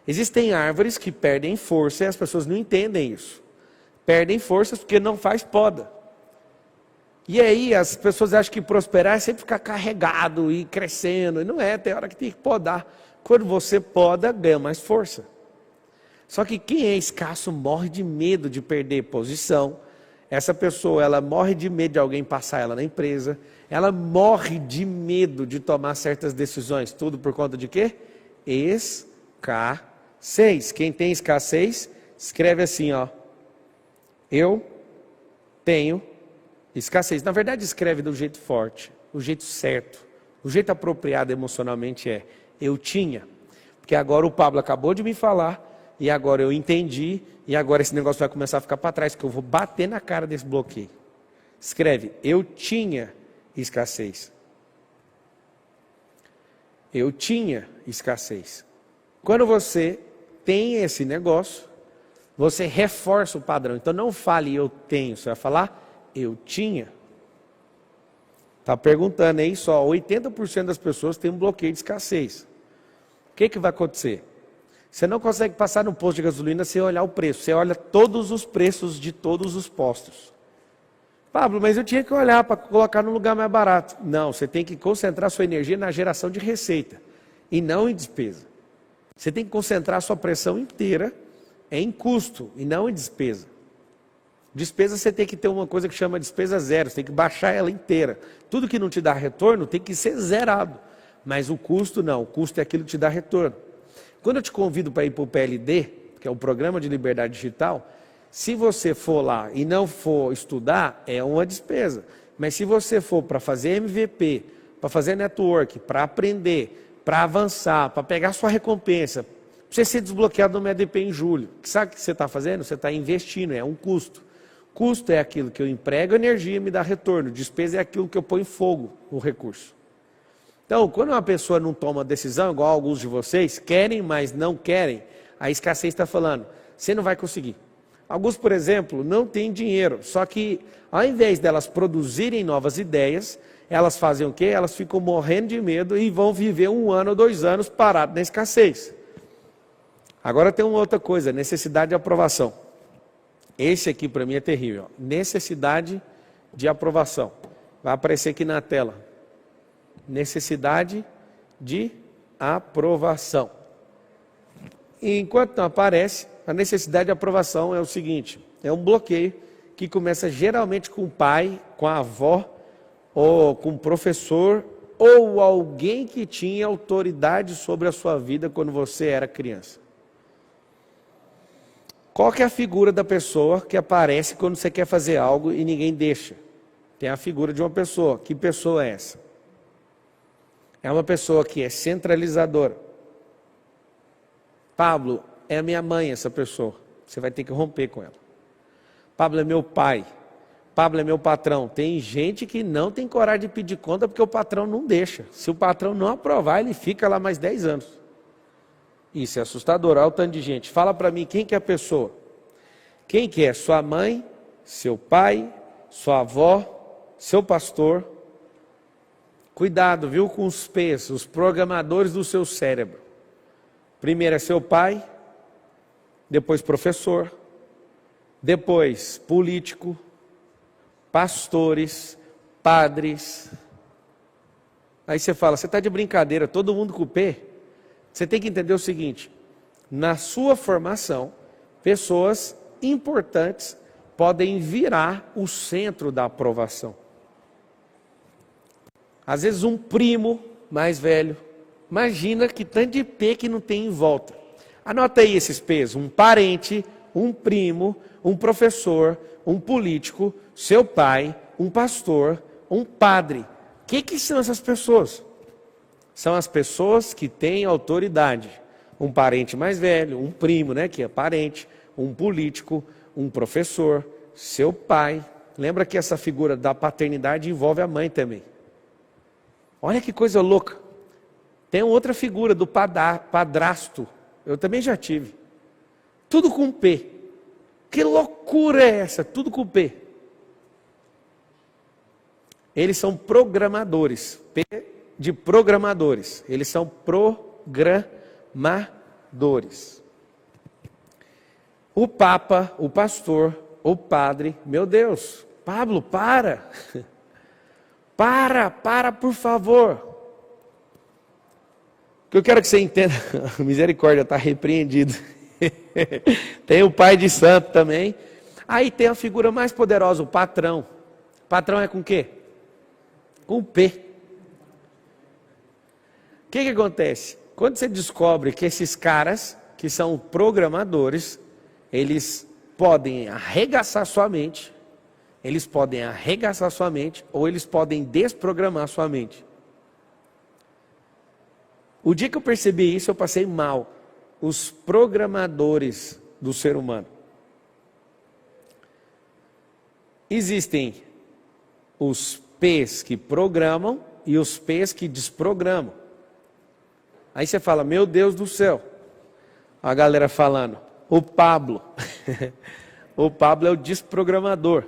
Existem árvores que perdem força e as pessoas não entendem isso. Perdem forças porque não faz poda. E aí as pessoas acham que prosperar é sempre ficar carregado e crescendo. E não é, tem hora que tem que podar. Quando você poda, ganha mais força. Só que quem é escasso morre de medo de perder posição. Essa pessoa, ela morre de medo de alguém passar ela na empresa. Ela morre de medo de tomar certas decisões. Tudo por conta de quê? Escassez. Quem tem escassez, escreve assim, ó. Eu tenho escassez. Na verdade, escreve do jeito forte, do jeito certo. O jeito apropriado emocionalmente é, eu tinha. Porque agora o Pablo acabou de me falar, e agora eu entendi, e agora esse negócio vai começar a ficar para trás, porque eu vou bater na cara desse bloqueio. Escreve, eu tinha escassez. Eu tinha escassez. Quando você tem esse negócio, você reforça o padrão. Então não fale eu tenho, você vai falar eu tinha. Está perguntando aí só, 80% das pessoas têm um bloqueio de escassez. O que vai acontecer? Você não consegue passar no posto de gasolina sem olhar o preço. Você olha todos os preços de todos os postos. Pablo, mas eu tinha que olhar para colocar no lugar mais barato. Não, você tem que concentrar sua energia na geração de receita e não em despesa. Você tem que concentrar sua pressão inteira em custo e não em despesa. Despesa você tem que ter uma coisa que chama despesa zero, você tem que baixar ela inteira. Tudo que não te dá retorno tem que ser zerado. Mas o custo não, o custo é aquilo que te dá retorno. Quando eu te convido para ir para o PLD, que é o Programa de Liberdade Digital, se você for lá e não for estudar, é uma despesa. Mas se você for para fazer MVP, para fazer network, para aprender, para avançar, para pegar sua recompensa, para você ser desbloqueado no MEDP em julho. Sabe o que você está fazendo? Você está investindo, é um custo. Custo é aquilo que eu emprego energia e me dá retorno. Despesa é aquilo que eu ponho fogo no recurso. Então, quando uma pessoa não toma decisão, igual alguns de vocês, querem, mas não querem, a escassez está falando, você não vai conseguir. Alguns, por exemplo, não têm dinheiro, só que ao invés delas produzirem novas ideias, elas fazem o quê? Elas ficam morrendo de medo e vão viver 1 ano ou 2 anos parados na escassez. Agora tem uma outra coisa, necessidade de aprovação. Esse aqui para mim é terrível. Necessidade de aprovação. Vai aparecer aqui na tela. Necessidade de aprovação. E enquanto não aparece, a necessidade de aprovação é o seguinte, é um bloqueio que começa geralmente com o pai, com a avó, ou com o professor, ou alguém que tinha autoridade sobre a sua vida quando você era criança. Qual que é a figura da pessoa que aparece quando você quer fazer algo e ninguém deixa? Tem a figura de uma pessoa. Que pessoa é essa? É uma pessoa que é centralizadora. Pablo, é a minha mãe essa pessoa. Você vai ter que romper com ela. Pablo é meu pai. Pablo é meu patrão. Tem gente que não tem coragem de pedir conta porque o patrão não deixa. Se o patrão não aprovar, ele fica lá mais 10 anos. Isso é assustador, olha o tanto de gente. Fala para mim, quem que é a pessoa? Quem que é? Sua mãe, seu pai, sua avó, seu pastor. Cuidado, viu, com os P's, os programadores do seu cérebro. Primeiro é seu pai, depois professor, depois político, pastores, padres. Aí você fala, você está de brincadeira, todo mundo com P? Você tem que entender o seguinte, na sua formação, pessoas importantes podem virar o centro da aprovação. Às vezes um primo mais velho, imagina que tanto de P que não tem em volta. Anota aí esses P's, um parente, um primo, um professor, um político, seu pai, um pastor, um padre. O que são essas pessoas? São as pessoas que têm autoridade. Um parente mais velho, um primo, né, que é parente, um político, um professor, seu pai. Lembra que essa figura da paternidade envolve a mãe também. Olha que coisa louca. Tem outra figura do padrasto. Eu também já tive. Tudo com P. Que loucura é essa? Tudo com P. Eles são programadores. P de programadores. Eles são programadores. O Papa, o pastor, o padre, meu Deus, Pablo, para. Para, por favor. O que eu quero que você entenda, a misericórdia está repreendido. Tem o pai de santo também. Aí tem a figura mais poderosa, o patrão. Patrão é com o quê? Com P. O que acontece? Quando você descobre que esses caras, que são programadores, eles podem arregaçar sua mente, ou eles podem desprogramar sua mente. O dia que eu percebi isso, eu passei mal. Os programadores do ser humano. Existem os P's que programam e os P's que desprogramam. Aí você fala, meu Deus do céu. A galera falando, o Pablo. O Pablo é o desprogramador.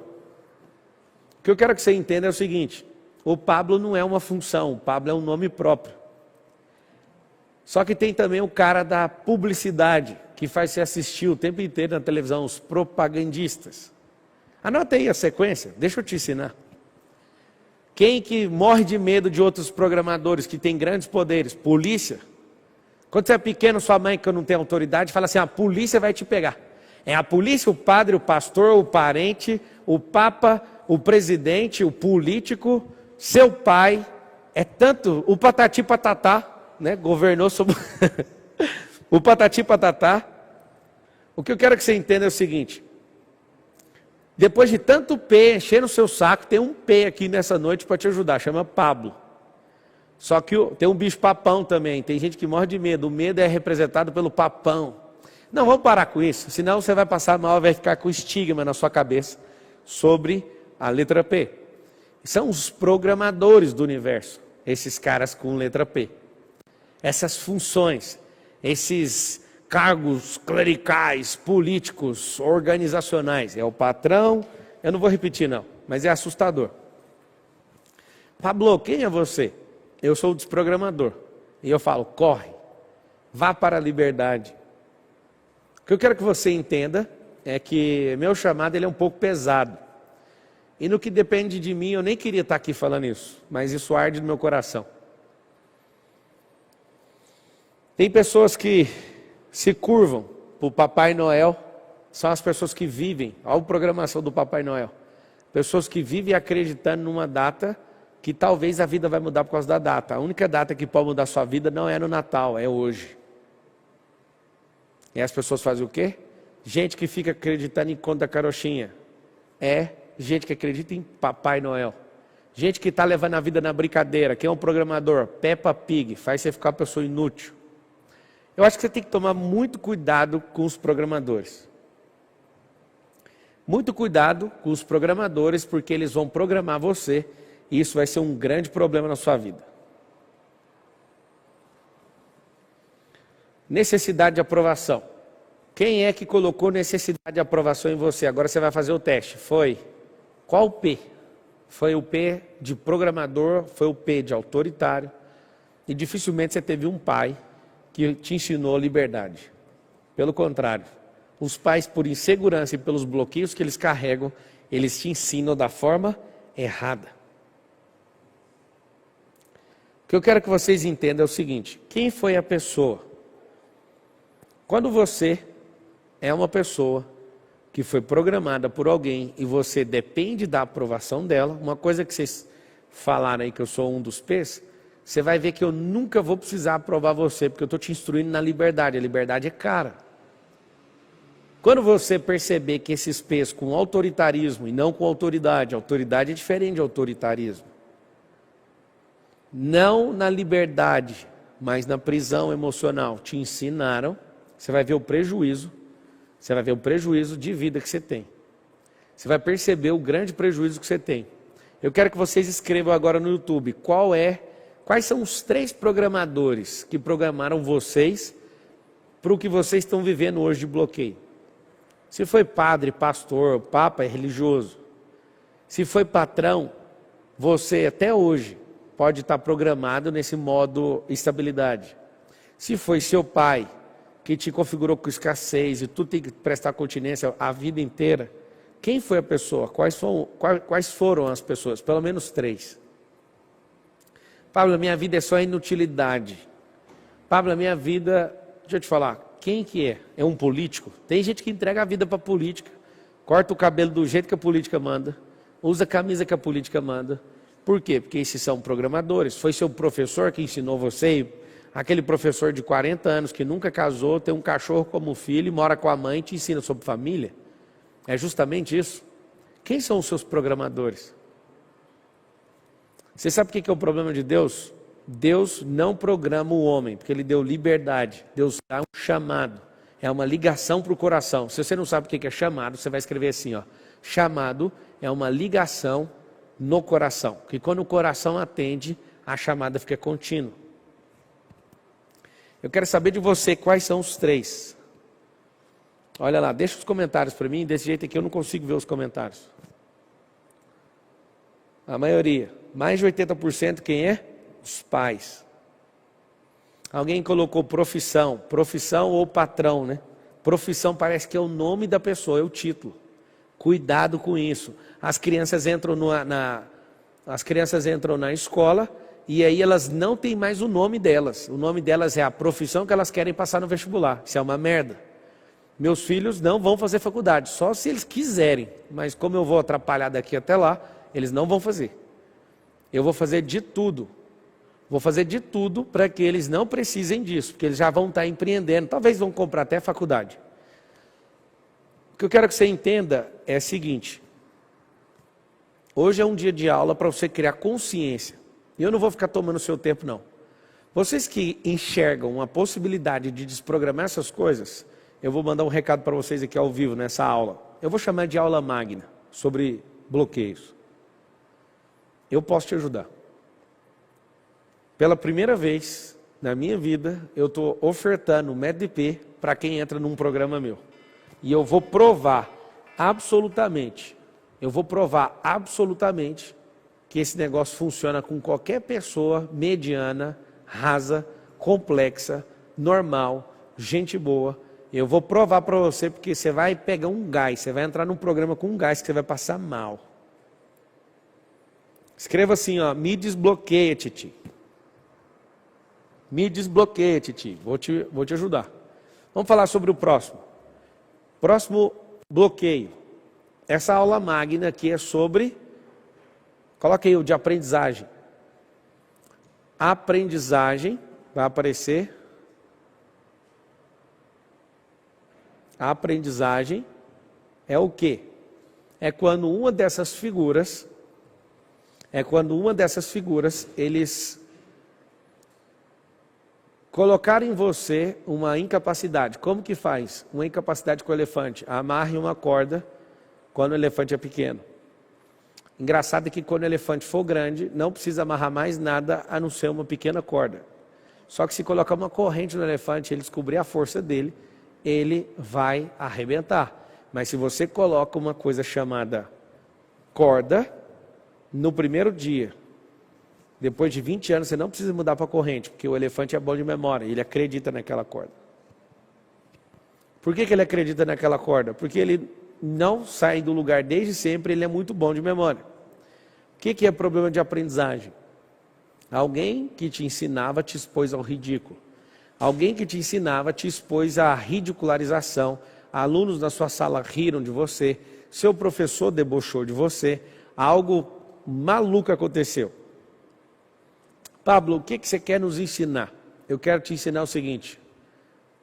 O que eu quero que você entenda é o seguinte, o Pablo não é uma função, o Pablo é um nome próprio. Só que tem também o cara da publicidade, que faz você assistir o tempo inteiro na televisão, os propagandistas. Anota aí a sequência, deixa eu te ensinar. Quem que morre de medo de outros programadores que têm grandes poderes? Polícia. Quando você é pequeno, sua mãe que não tem autoridade, fala assim, a polícia vai te pegar. É a polícia, o padre, o pastor, o parente, o papa, o presidente, o político, seu pai, é tanto, o patati patatá, né, governou sobre o patati patatá. O que eu quero que você entenda é o seguinte, depois de tanto P encher no seu saco, tem um P aqui nessa noite para te ajudar, chama Pablo. Só que tem um bicho papão também, tem gente que morre de medo. O medo é representado pelo papão. Não, vamos parar com isso, senão você vai passar mal, vai ficar com estigma na sua cabeça sobre a letra P. São os programadores do universo, esses caras com letra P. Essas funções, esses cargos clericais, políticos, organizacionais. É o patrão, eu não vou repetir não, mas é assustador. Pablo, quem é você? Eu sou o desprogramador. E eu falo, corre, vá para a liberdade. O que eu quero que você entenda é que meu chamado ele é um pouco pesado. E no que depende de mim, eu nem queria estar aqui falando isso, mas isso arde no meu coração. Tem pessoas que se curvam para o Papai Noel, são as pessoas que vivem, olha a programação do Papai Noel. Pessoas que vivem acreditando numa data que talvez a vida vai mudar por causa da data. A única data que pode mudar a sua vida não é no Natal, é hoje. E as pessoas fazem o quê? Gente que fica acreditando em conto da carochinha. É gente que acredita em Papai Noel. Gente que está levando a vida na brincadeira. Quem é um programador? Peppa Pig, faz você ficar uma pessoa inútil. Eu acho que você tem que tomar muito cuidado com os programadores. Muito cuidado com os programadores, porque eles vão programar você. E isso vai ser um grande problema na sua vida. Necessidade de aprovação. Quem é que colocou necessidade de aprovação em você? Agora você vai fazer o teste. Foi? Qual o P? Foi o P de programador, foi o P de autoritário. E dificilmente você teve um pai que te ensinou liberdade. Pelo contrário, os pais, por insegurança e pelos bloqueios que eles carregam, eles te ensinam da forma errada. O que eu quero que vocês entendam é o seguinte: quem foi a pessoa? Quando você é uma pessoa que foi programada por alguém e você depende da aprovação dela, uma coisa que vocês falaram aí que eu sou um dos P's, você vai ver que eu nunca vou precisar aprovar você, porque eu estou te instruindo na liberdade. A liberdade é cara. Quando você perceber que esses P's com autoritarismo e não com autoridade é diferente de autoritarismo. Não na liberdade, mas na prisão emocional, te ensinaram, você vai ver o prejuízo, de vida que você tem. Você vai perceber o grande prejuízo que você tem. Eu quero que vocês escrevam agora no YouTube, quais são os 3 programadores que programaram vocês para o que vocês estão vivendo hoje de bloqueio. Se foi padre, pastor, papa, é religioso. Se foi patrão, você até hoje pode estar programado nesse modo estabilidade. Se foi seu pai, que te configurou com escassez e tu tem que prestar continência a vida inteira, quem foi a pessoa? Quais foram as pessoas? Pelo menos 3. Pablo, minha vida é só inutilidade. Pablo, minha vida... Deixa eu te falar, quem que é? É um político? Tem gente que entrega a vida para a política, corta o cabelo do jeito que a política manda, usa a camisa que a política manda. Por quê? Porque esses são programadores. Foi seu professor que ensinou você, aquele professor de 40 anos que nunca casou, tem um cachorro como filho, mora com a mãe e te ensina sobre família. É justamente isso. Quem são os seus programadores? Você sabe o que é o problema de Deus? Deus não programa o homem, porque Ele deu liberdade. Deus dá um chamado. É uma ligação para o coração. Se você não sabe o que é chamado, você vai escrever assim, ó. Chamado é uma ligação no coração. Porque quando o coração atende, a chamada fica contínua. Eu quero saber de você quais são os 3. Olha lá, deixa os comentários para mim, desse jeito aqui eu não consigo ver os comentários. A maioria, mais de 80%, quem é? Os pais. Alguém colocou profissão ou patrão, né? Profissão parece que é o nome da pessoa, é o título. Cuidado com isso. As crianças entram na escola e aí elas não têm mais o nome delas. O nome delas é a profissão que elas querem passar no vestibular. Isso é uma merda. Meus filhos não vão fazer faculdade, só se eles quiserem. Mas como eu vou atrapalhar daqui até lá, eles não vão fazer. Eu vou fazer de tudo. Vou fazer de tudo para que eles não precisem disso, porque eles já vão estar empreendendo. Talvez vão comprar até faculdade. O que eu quero que você entenda é o seguinte. Hoje é um dia de aula para você criar consciência. E eu não vou ficar tomando o seu tempo, não. Vocês que enxergam uma possibilidade de desprogramar essas coisas, eu vou mandar um recado para vocês aqui ao vivo nessa aula. Eu vou chamar de aula magna, sobre bloqueios. Eu posso te ajudar. Pela primeira vez na minha vida, eu estou ofertando o método IP para quem entra num programa meu. E eu vou provar absolutamente, que esse negócio funciona com qualquer pessoa mediana, rasa, complexa, normal, gente boa. Eu vou provar para você, porque você vai pegar um gás, você vai entrar num programa com um gás que você vai passar mal. Escreva assim, ó, me desbloqueia, Titi. Me desbloqueia, Titi. Vou te ajudar. Vamos falar sobre o próximo. Próximo bloqueio. Essa aula magna aqui é sobre, coloque aí o de aprendizagem. Aprendizagem, vai aparecer. A aprendizagem é o quê? É quando uma dessas figuras, eles colocarem em você uma incapacidade. Como que faz? Uma incapacidade com o elefante. Amarre uma corda quando o elefante é pequeno. Engraçado é que quando o elefante for grande, não precisa amarrar mais nada a não ser uma pequena corda. Só que se colocar uma corrente no elefante, ele descobrir a força dele, ele vai arrebentar. Mas se você coloca uma coisa chamada corda, no primeiro dia, depois de 20 anos, você não precisa mudar para a corrente, porque o elefante é bom de memória, ele acredita naquela corda. Por que ele acredita naquela corda? Porque ele não sai do lugar desde sempre, ele é muito bom de memória. O que é problema de aprendizagem? Alguém que te ensinava te expôs ao ridículo. Alguém que te ensinava te expôs à ridicularização. Alunos na sua sala riram de você. Seu professor debochou de você. Algo maluco aconteceu. Pablo, o que você quer nos ensinar? Eu quero te ensinar o seguinte.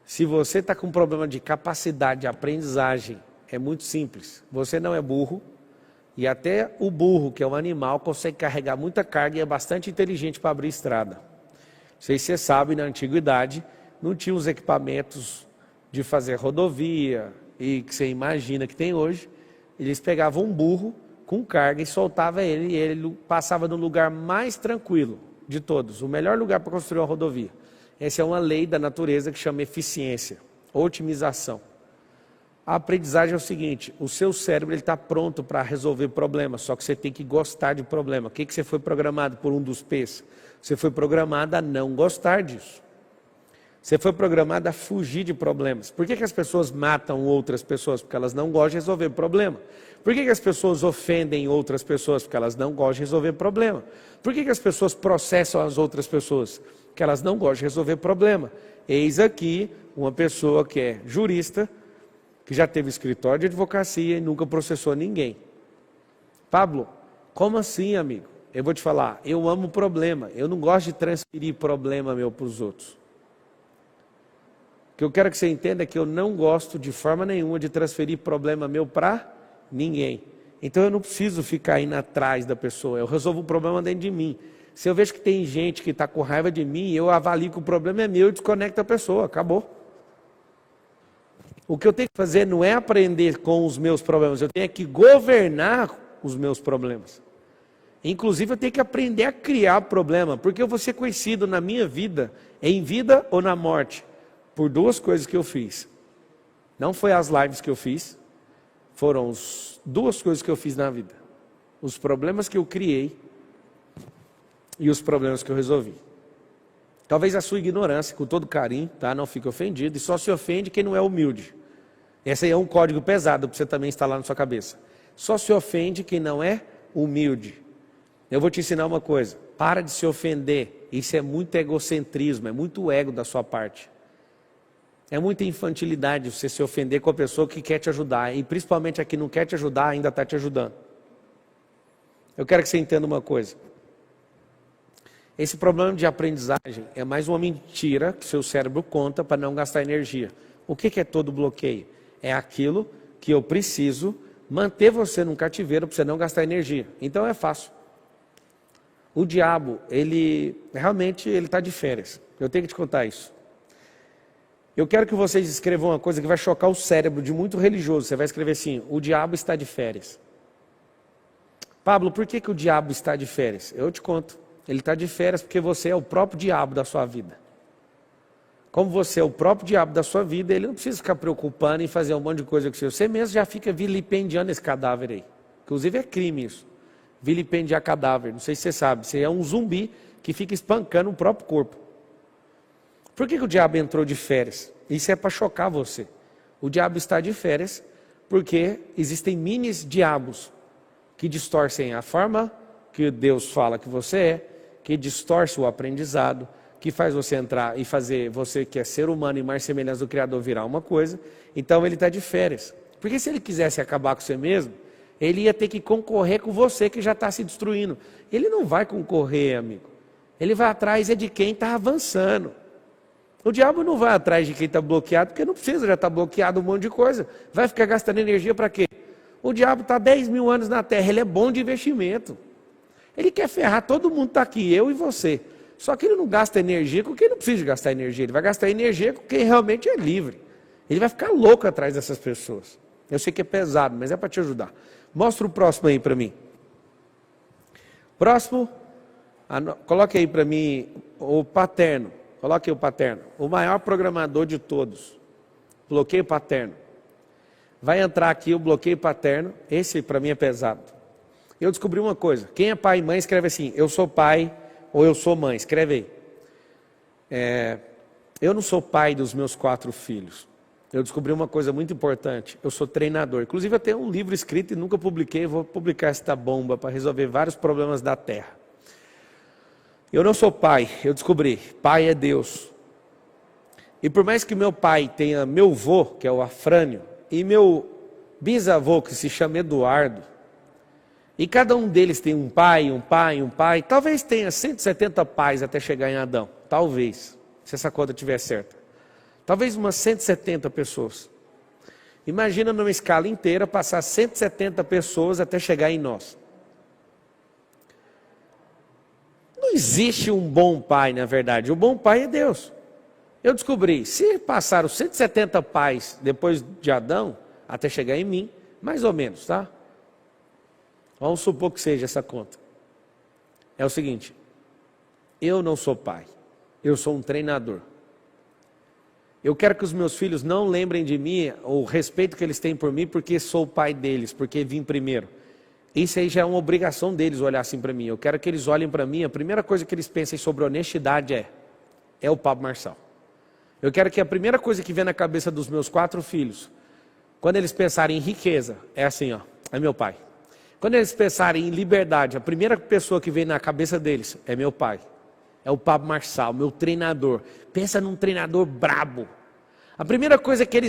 Se você está com problema de capacidade de aprendizagem, é muito simples. Você não é burro. E até o burro, que é um animal, consegue carregar muita carga e é bastante inteligente para abrir estrada. Não sei se você sabe, na antiguidade, não tinha os equipamentos de fazer rodovia e que você imagina que tem hoje. Eles pegavam um burro com carga e soltavam ele, e ele passava no lugar mais tranquilo de todos. O melhor lugar para construir uma rodovia. Essa é uma lei da natureza que chama eficiência, otimização. A aprendizagem é o seguinte, o seu cérebro está pronto para resolver problemas, só que você tem que gostar de problema. O que você foi programado por um dos P's? Você foi programado a não gostar disso. Você foi programado a fugir de problemas. Por que as pessoas matam outras pessoas? Porque elas não gostam de resolver problema. Por que as pessoas ofendem outras pessoas? Porque elas não gostam de resolver problema. Por que as pessoas processam as outras pessoas? Porque elas não gostam de resolver problema. Eis aqui uma pessoa que é jurista, que já teve escritório de advocacia e nunca processou ninguém. Pablo, como assim, amigo? Eu vou te falar, eu amo problema, eu não gosto de transferir problema meu para os outros. O que eu quero que você entenda é que eu não gosto de forma nenhuma de transferir problema meu para ninguém. Então eu não preciso ficar indo atrás da pessoa, eu resolvo o problema dentro de mim. Se eu vejo que tem gente que está com raiva de mim, eu avalio que o problema é meu e desconecto a pessoa, acabou. O que eu tenho que fazer não é aprender com os meus problemas, eu tenho que governar os meus problemas. Inclusive eu tenho que aprender a criar problema, porque eu vou ser conhecido na minha vida, em vida ou na morte, por duas coisas que eu fiz. Não foi as lives que eu fiz, foram duas coisas que eu fiz na vida. Os problemas que eu criei e os problemas que eu resolvi. Talvez a sua ignorância, com todo carinho, tá? Não fique ofendido, e só se ofende quem não é humilde. Esse aí é um código pesado para você também instalar na sua cabeça. Só se ofende quem não é humilde. Eu vou te ensinar uma coisa, para de se ofender, isso é muito egocentrismo, é muito ego da sua parte. É muita infantilidade você se ofender com a pessoa que quer te ajudar, e principalmente a que não quer te ajudar, ainda está te ajudando. Eu quero que você entenda uma coisa. Esse problema de aprendizagem é mais uma mentira que seu cérebro conta para não gastar energia. O que é todo bloqueio? É aquilo que eu preciso manter você num cativeiro para você não gastar energia. Então é fácil. O diabo, ele realmente está de férias. Eu tenho que te contar isso. Eu quero que vocês escrevam uma coisa que vai chocar o cérebro de muito religioso. Você vai escrever assim: o diabo está de férias. Pablo, por que o diabo está de férias? Eu te conto. Ele está de férias porque você é o próprio diabo da sua vida. Como você é o próprio diabo da sua vida, ele não precisa ficar preocupando em fazer um monte de coisa com você. Você mesmo já fica vilipendiando esse cadáver aí. Inclusive é crime isso. Vilipendiar cadáver. Não sei se você sabe. Você é um zumbi que fica espancando o próprio corpo. Por que o diabo entrou de férias? Isso é para chocar você. O diabo está de férias porque existem minis diabos que distorcem a forma que Deus fala que você é, que distorce o aprendizado, que faz você entrar e fazer você que é ser humano e mais semelhança do Criador virar uma coisa. Então ele está de férias. Porque se ele quisesse acabar com você mesmo, ele ia ter que concorrer com você que já está se destruindo. Ele não vai concorrer, amigo. Ele vai atrás de quem está avançando. O diabo não vai atrás de quem está bloqueado, porque não precisa, já está bloqueado um monte de coisa. Vai ficar gastando energia para quê? O diabo está 10 mil anos na Terra, ele é bom de investimento. Ele quer ferrar todo mundo que está aqui, eu e você. Só que ele não gasta energia com quem não precisa gastar energia. Ele vai gastar energia com quem realmente é livre. Ele vai ficar louco atrás dessas pessoas. Eu sei que é pesado, mas é para te ajudar. Mostra o próximo aí para mim. Próximo, coloque aí para mim o paterno. Coloque aí o paterno. O maior programador de todos. Bloqueio paterno. Vai entrar aqui o bloqueio paterno. Esse para mim é pesado. Eu descobri uma coisa. Quem é pai e mãe escreve assim: eu sou pai ou eu sou mãe. Escreve aí. Eu não sou pai dos meus 4 filhos. Eu descobri uma coisa muito importante. Eu sou treinador. Inclusive eu tenho um livro escrito e nunca publiquei. Vou publicar esta bomba para resolver vários problemas da terra. Eu não sou pai, eu descobri. Pai é Deus. E por mais que meu pai tenha meu avô, que é o Afrânio, e meu bisavô, que se chama Eduardo, e cada um deles tem um pai, um pai, um pai, talvez tenha 170 pais até chegar em Adão. Talvez, se essa conta estiver certa. Talvez umas 170 pessoas. Imagina numa escala inteira passar 170 pessoas até chegar em nós. Não existe um bom pai, na verdade. O bom pai é Deus. Eu descobri, se passaram 170 pais depois de Adão, até chegar em mim, mais ou menos, tá? Vamos supor que seja essa conta. É o seguinte, eu não sou pai, eu sou um treinador. Eu quero que os meus filhos não lembrem de mim, o respeito que eles têm por mim, porque sou o pai deles, porque vim primeiro. Isso aí já é uma obrigação deles olhar assim para mim. Eu quero que eles olhem para mim, a primeira coisa que eles pensem sobre honestidade é o Pablo Marçal. Eu quero que a primeira coisa que vem na cabeça dos meus 4 filhos, quando eles pensarem em riqueza, é assim, ó, é meu pai. Quando eles pensarem em liberdade, a primeira pessoa que vem na cabeça deles é meu pai. É o Pablo Marçal, meu treinador. Pensa num treinador brabo. A primeira coisa que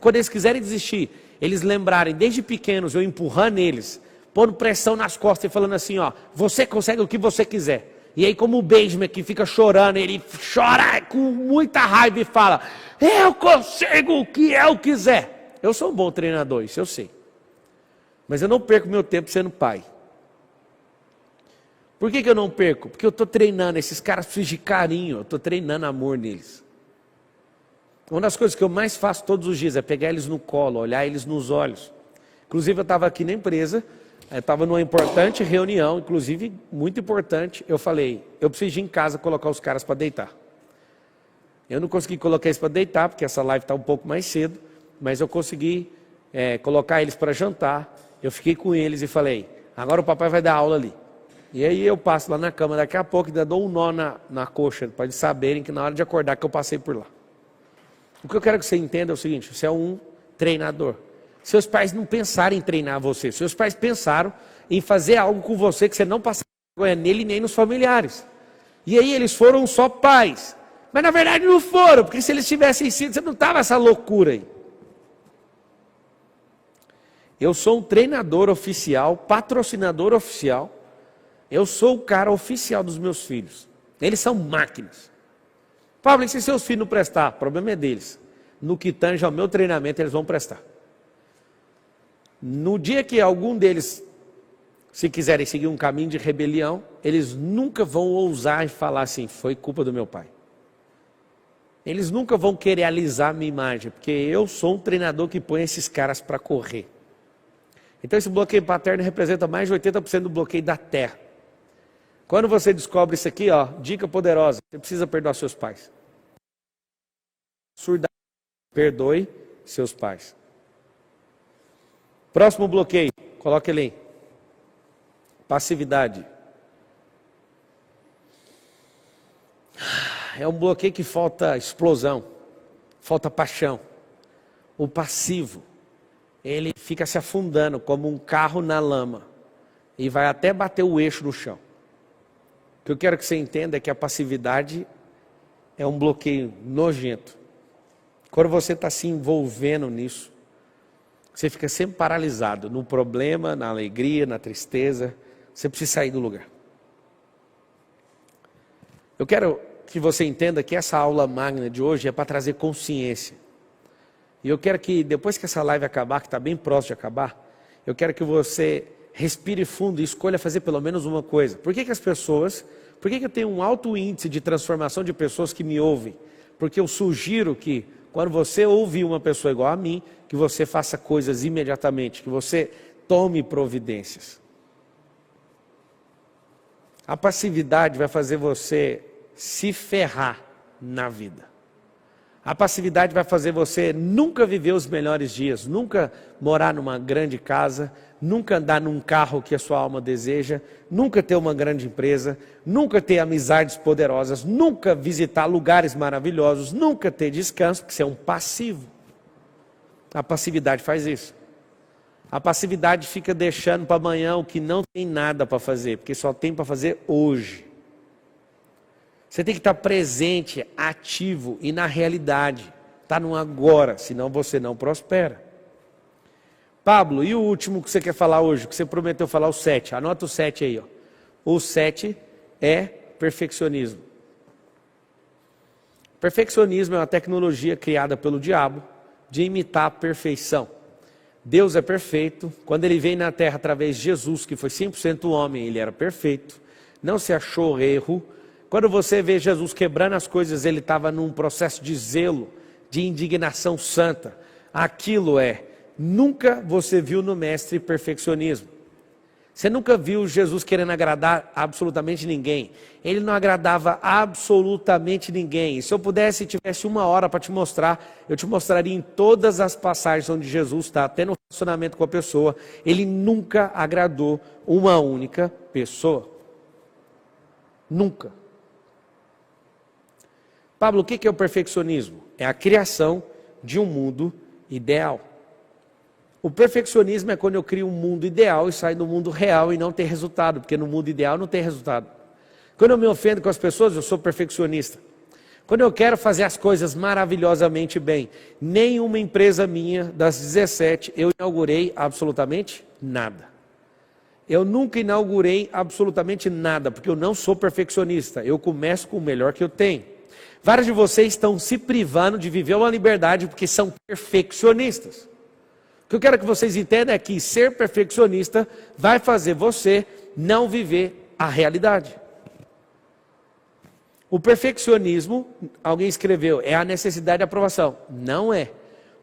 quando eles quiserem desistir, eles lembrarem, desde pequenos, eu empurrando eles, pondo pressão nas costas e falando assim, ó, você consegue o que você quiser. E aí como o Benjamin que fica chorando, ele chora com muita raiva e fala, eu consigo o que eu quiser. Eu sou um bom treinador, isso eu sei. Mas eu não perco meu tempo sendo pai. Por que eu não perco? Porque eu estou treinando, esses caras precisam de carinho, eu estou treinando amor neles. Uma das coisas que eu mais faço todos os dias é pegar eles no colo, olhar eles nos olhos. Inclusive eu estava aqui na empresa, estava numa importante reunião, inclusive muito importante, eu falei, eu preciso ir em casa colocar os caras para deitar. Eu não consegui colocar eles para deitar, porque essa live está um pouco mais cedo, mas eu consegui colocar eles para jantar, eu fiquei com eles e falei, agora o papai vai dar aula ali. E aí eu passo lá na cama daqui a pouco e ainda dou um nó na coxa, para eles saberem que na hora de acordar que eu passei por lá. O que eu quero que você entenda é o seguinte, você é um treinador. Seus pais não pensaram em treinar você, seus pais pensaram em fazer algo com você que você não passava vergonha nele nem nos familiares. E aí eles foram só pais. Mas na verdade não foram, porque se eles tivessem sido, você não estava essa loucura aí. Eu sou um treinador oficial, patrocinador oficial. Eu sou o cara oficial dos meus filhos. Eles são máquinas. Pablo, e se seus filhos não prestar? O problema é deles. No que tange ao meu treinamento, eles vão prestar. No dia que algum deles se quiserem seguir um caminho de rebelião, eles nunca vão ousar e falar assim, foi culpa do meu pai. Eles nunca vão querer alisar a minha imagem, porque eu sou um treinador que põe esses caras para correr. Então esse bloqueio paterno representa mais de 80% do bloqueio da terra. Quando você descobre isso aqui, ó, dica poderosa, você precisa perdoar seus pais. Surda, perdoe seus pais. Próximo bloqueio, coloque ele aí. Passividade. É um bloqueio que falta explosão, falta paixão. O passivo, ele fica se afundando como um carro na lama e vai até bater o eixo no chão. O que eu quero que você entenda é que a passividade é um bloqueio nojento. Quando você está se envolvendo nisso, você fica sempre paralisado no problema, na alegria, na tristeza. Você precisa sair do lugar. Eu quero que você entenda que essa aula magna de hoje é para trazer consciência. E eu quero que depois que essa live acabar, que está bem próximo de acabar, eu quero que você respire fundo e escolha fazer pelo menos uma coisa. Por que eu tenho um alto índice de transformação de pessoas que me ouvem? Porque eu sugiro que quando você ouvir uma pessoa igual a mim, que você faça coisas imediatamente, que você tome providências. A passividade vai fazer você se ferrar na vida. A passividade vai fazer você nunca viver os melhores dias, nunca morar numa grande casa, nunca andar num carro que a sua alma deseja, nunca ter uma grande empresa, nunca ter amizades poderosas, nunca visitar lugares maravilhosos, nunca ter descanso, porque você é um passivo. A passividade faz isso. A passividade fica deixando para amanhã o que não tem nada para fazer, porque só tem para fazer hoje. Você tem que estar presente, ativo e na realidade. Está no agora, senão você não prospera. Pablo, e o último que você quer falar hoje, que você prometeu falar, o 7. Anota o 7 aí. Ó. O 7 é perfeccionismo. Perfeccionismo é uma tecnologia criada pelo diabo de imitar a perfeição. Deus é perfeito. Quando ele veio na terra através de Jesus, que foi 100% homem, ele era perfeito. Não se achou erro. Quando você vê Jesus quebrando as coisas, ele estava num processo de zelo, de indignação santa. Aquilo nunca você viu no mestre perfeccionismo. Você nunca viu Jesus querendo agradar absolutamente ninguém. Ele não agradava absolutamente ninguém. E se eu pudesse, tivesse 1 hora para te mostrar, eu te mostraria em todas as passagens onde Jesus está tendo um relacionamento com a pessoa. Ele nunca agradou uma única pessoa. Nunca. Pablo, o que é o perfeccionismo? É a criação de um mundo ideal. O perfeccionismo é quando eu crio um mundo ideal e saio do mundo real e não tem resultado, porque no mundo ideal não tem resultado. Quando eu me ofendo com as pessoas, eu sou perfeccionista. Quando eu quero fazer as coisas maravilhosamente bem, nenhuma empresa minha, das 17, eu inaugurei absolutamente nada. Eu nunca inaugurei absolutamente nada, porque eu não sou perfeccionista. Eu começo com o melhor que eu tenho. Vários de vocês estão se privando de viver uma liberdade porque são perfeccionistas. O que eu quero que vocês entendam é que ser perfeccionista vai fazer você não viver a realidade. O perfeccionismo, alguém escreveu, é a necessidade de aprovação. Não é.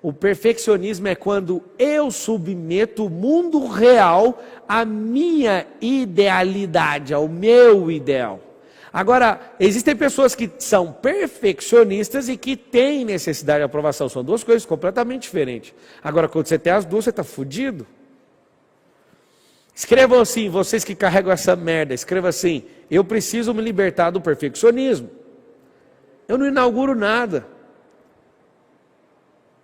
O perfeccionismo é quando eu submeto o mundo real à minha idealidade, ao meu ideal. Agora, existem pessoas que são perfeccionistas e que têm necessidade de aprovação. São duas coisas completamente diferentes. Agora, quando você tem as duas, você está fudido. Escrevam assim, vocês que carregam essa merda, escreva assim, eu preciso me libertar do perfeccionismo. Eu não inauguro nada.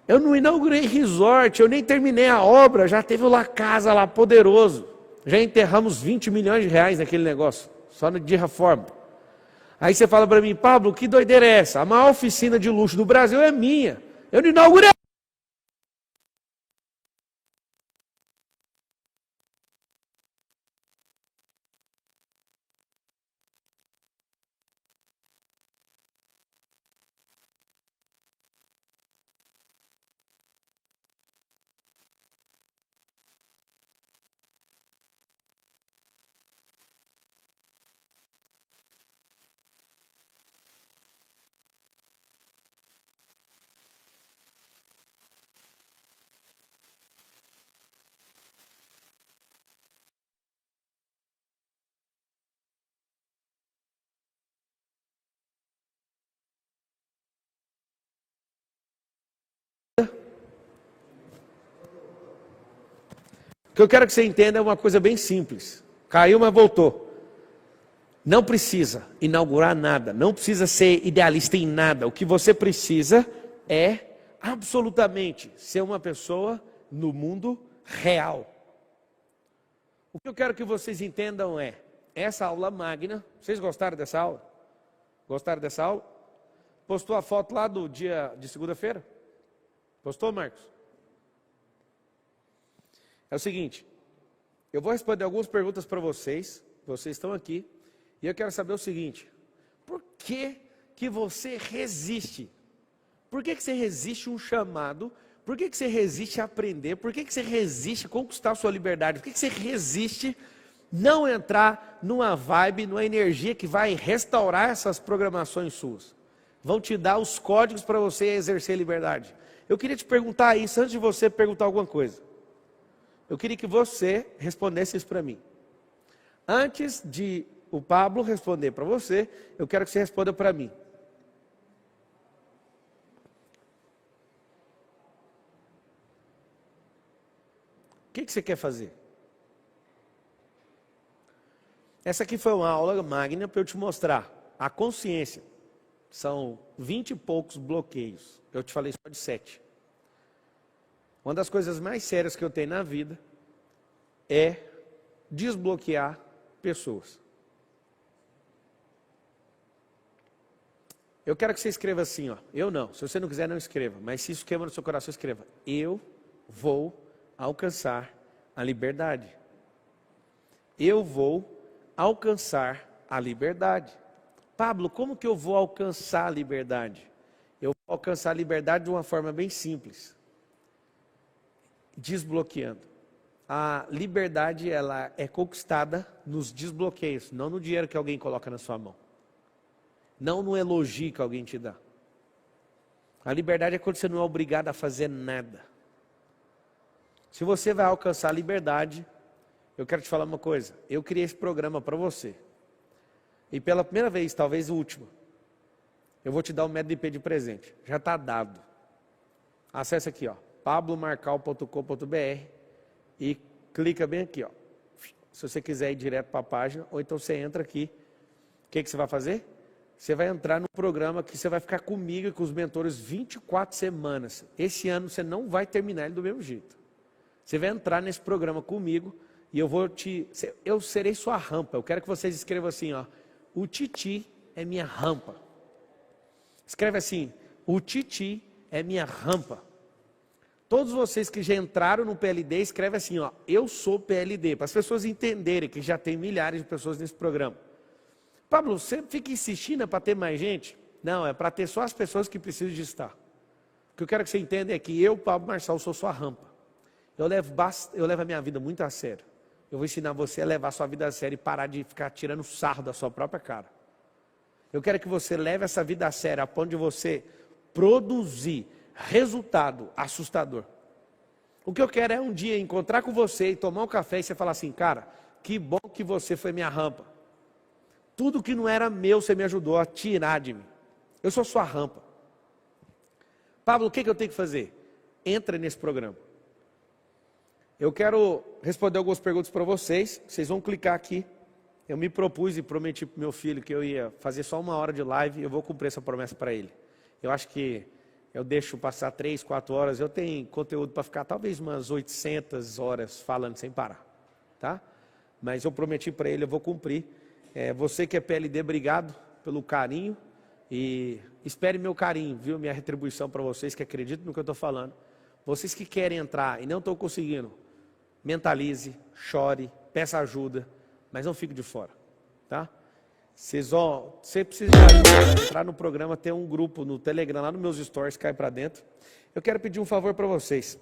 Eu não inaugurei resort, eu nem terminei a obra, já teve uma casa lá poderoso. Já enterramos 20 milhões de reais naquele negócio, só de reforma. Aí você fala para mim, Pablo, que doideira é essa? A maior oficina de luxo do Brasil é minha. Eu não inaugurei. que eu quero que você entenda é uma coisa bem simples. Caiu, mas voltou. Não precisa inaugurar nada, não precisa ser idealista em nada. O que você precisa é absolutamente ser uma pessoa no mundo real. O que eu quero que vocês entendam é, essa aula magna, vocês gostaram dessa aula? Gostaram dessa aula? Postou a foto lá do dia de segunda-feira? Postou, Marcos? É o seguinte, eu vou responder algumas perguntas para vocês estão aqui, e eu quero saber o seguinte, por que que você resiste? Por que que você resiste um chamado? Por que que você resiste a aprender? Por que que você resiste a conquistar a sua liberdade? Por que que você resiste não entrar numa vibe, numa energia que vai restaurar essas programações suas? Vão te dar os códigos para você exercer liberdade. Eu queria te perguntar isso antes de você perguntar alguma coisa. Eu queria que você respondesse isso para mim. Antes de o Pablo responder para você, eu quero que você responda para mim. O que você quer fazer? Essa aqui foi uma aula magna para eu te mostrar a consciência. São 20 e poucos bloqueios. Eu te falei só de 7. Uma das coisas mais sérias que eu tenho na vida é desbloquear pessoas. Eu quero que você escreva assim, ó. Eu não. Se você não quiser, não escreva. Mas se isso queima no seu coração, escreva. Eu vou alcançar a liberdade. Eu vou alcançar a liberdade. Pablo, como que eu vou alcançar a liberdade? Eu vou alcançar a liberdade de uma forma bem simples. Desbloqueando. A liberdade, ela é conquistada nos desbloqueios, não no dinheiro que alguém coloca na sua mão. Não no elogio que alguém te dá. A liberdade é quando você não é obrigado a fazer nada. Se você vai alcançar a liberdade, eu quero te falar uma coisa. Eu criei esse programa para você. E pela primeira vez, talvez a última, eu vou te dar um método IP de presente. Já está dado. Acesse aqui, ó, pablomarcal.com.br e clica bem aqui, ó. Se você quiser ir direto para a página, ou então você entra aqui. O que você vai fazer? Você vai entrar no programa que você vai ficar comigo e com os mentores 24 semanas. Esse ano você não vai terminar ele do mesmo jeito. Você vai entrar nesse programa comigo e eu serei sua rampa. Eu quero que vocês escrevam assim, ó. O Titi é minha rampa. Escreve assim, o Titi é minha rampa. Todos vocês que já entraram no PLD, escreve assim, ó. Eu sou PLD. Para as pessoas entenderem que já tem milhares de pessoas nesse programa. Pablo, você fica insistindo para ter mais gente? Não, é para ter só as pessoas que precisam de estar. O que eu quero que você entenda é que eu, Pablo Marçal, sou sua rampa. Eu levo a minha vida muito a sério. Eu vou ensinar você a levar a sua vida a sério e parar de ficar tirando sarro da sua própria cara. Eu quero que você leve essa vida a sério, a ponto de você produzir resultado assustador. O que eu quero é um dia encontrar com você e tomar um café e você falar assim, cara, que bom que você foi minha rampa. Tudo que não era meu, você me ajudou a tirar de mim. Eu sou sua rampa. Pablo, o que eu tenho que fazer? Entra nesse programa. Eu quero responder algumas perguntas para vocês. Vocês vão clicar aqui. Eu me propus e prometi para o meu filho que eu ia fazer só 1 hora de live e eu vou cumprir essa promessa para ele. Eu acho que eu deixo passar 3, 4 horas. Eu tenho conteúdo para ficar talvez umas 800 horas falando sem parar. Tá? Mas eu prometi para ele, eu vou cumprir. Você que é PLD, obrigado pelo carinho. E espere meu carinho, viu? Minha retribuição para vocês que acreditam no que eu estou falando. Vocês que querem entrar e não estão conseguindo, mentalize, chore, peça ajuda, mas não fique de fora, tá? Você precisa entrar no programa, tem um grupo no Telegram, lá nos meus stories, cai para dentro. Eu quero pedir um favor para vocês.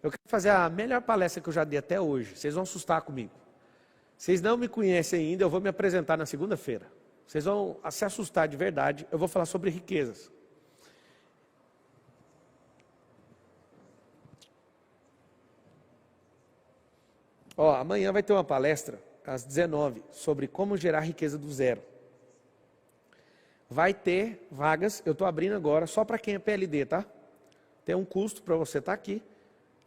Eu quero fazer a melhor palestra que eu já dei até hoje. Vocês vão assustar comigo. Vocês não me conhecem ainda, eu vou me apresentar na segunda-feira. Vocês vão se assustar de verdade. Eu vou falar sobre riquezas. Amanhã vai ter uma palestra, às 19h, sobre como gerar riqueza do zero. Vai ter vagas, eu estou abrindo agora, só para quem é PLD, tá? Tem um custo para você estar aqui.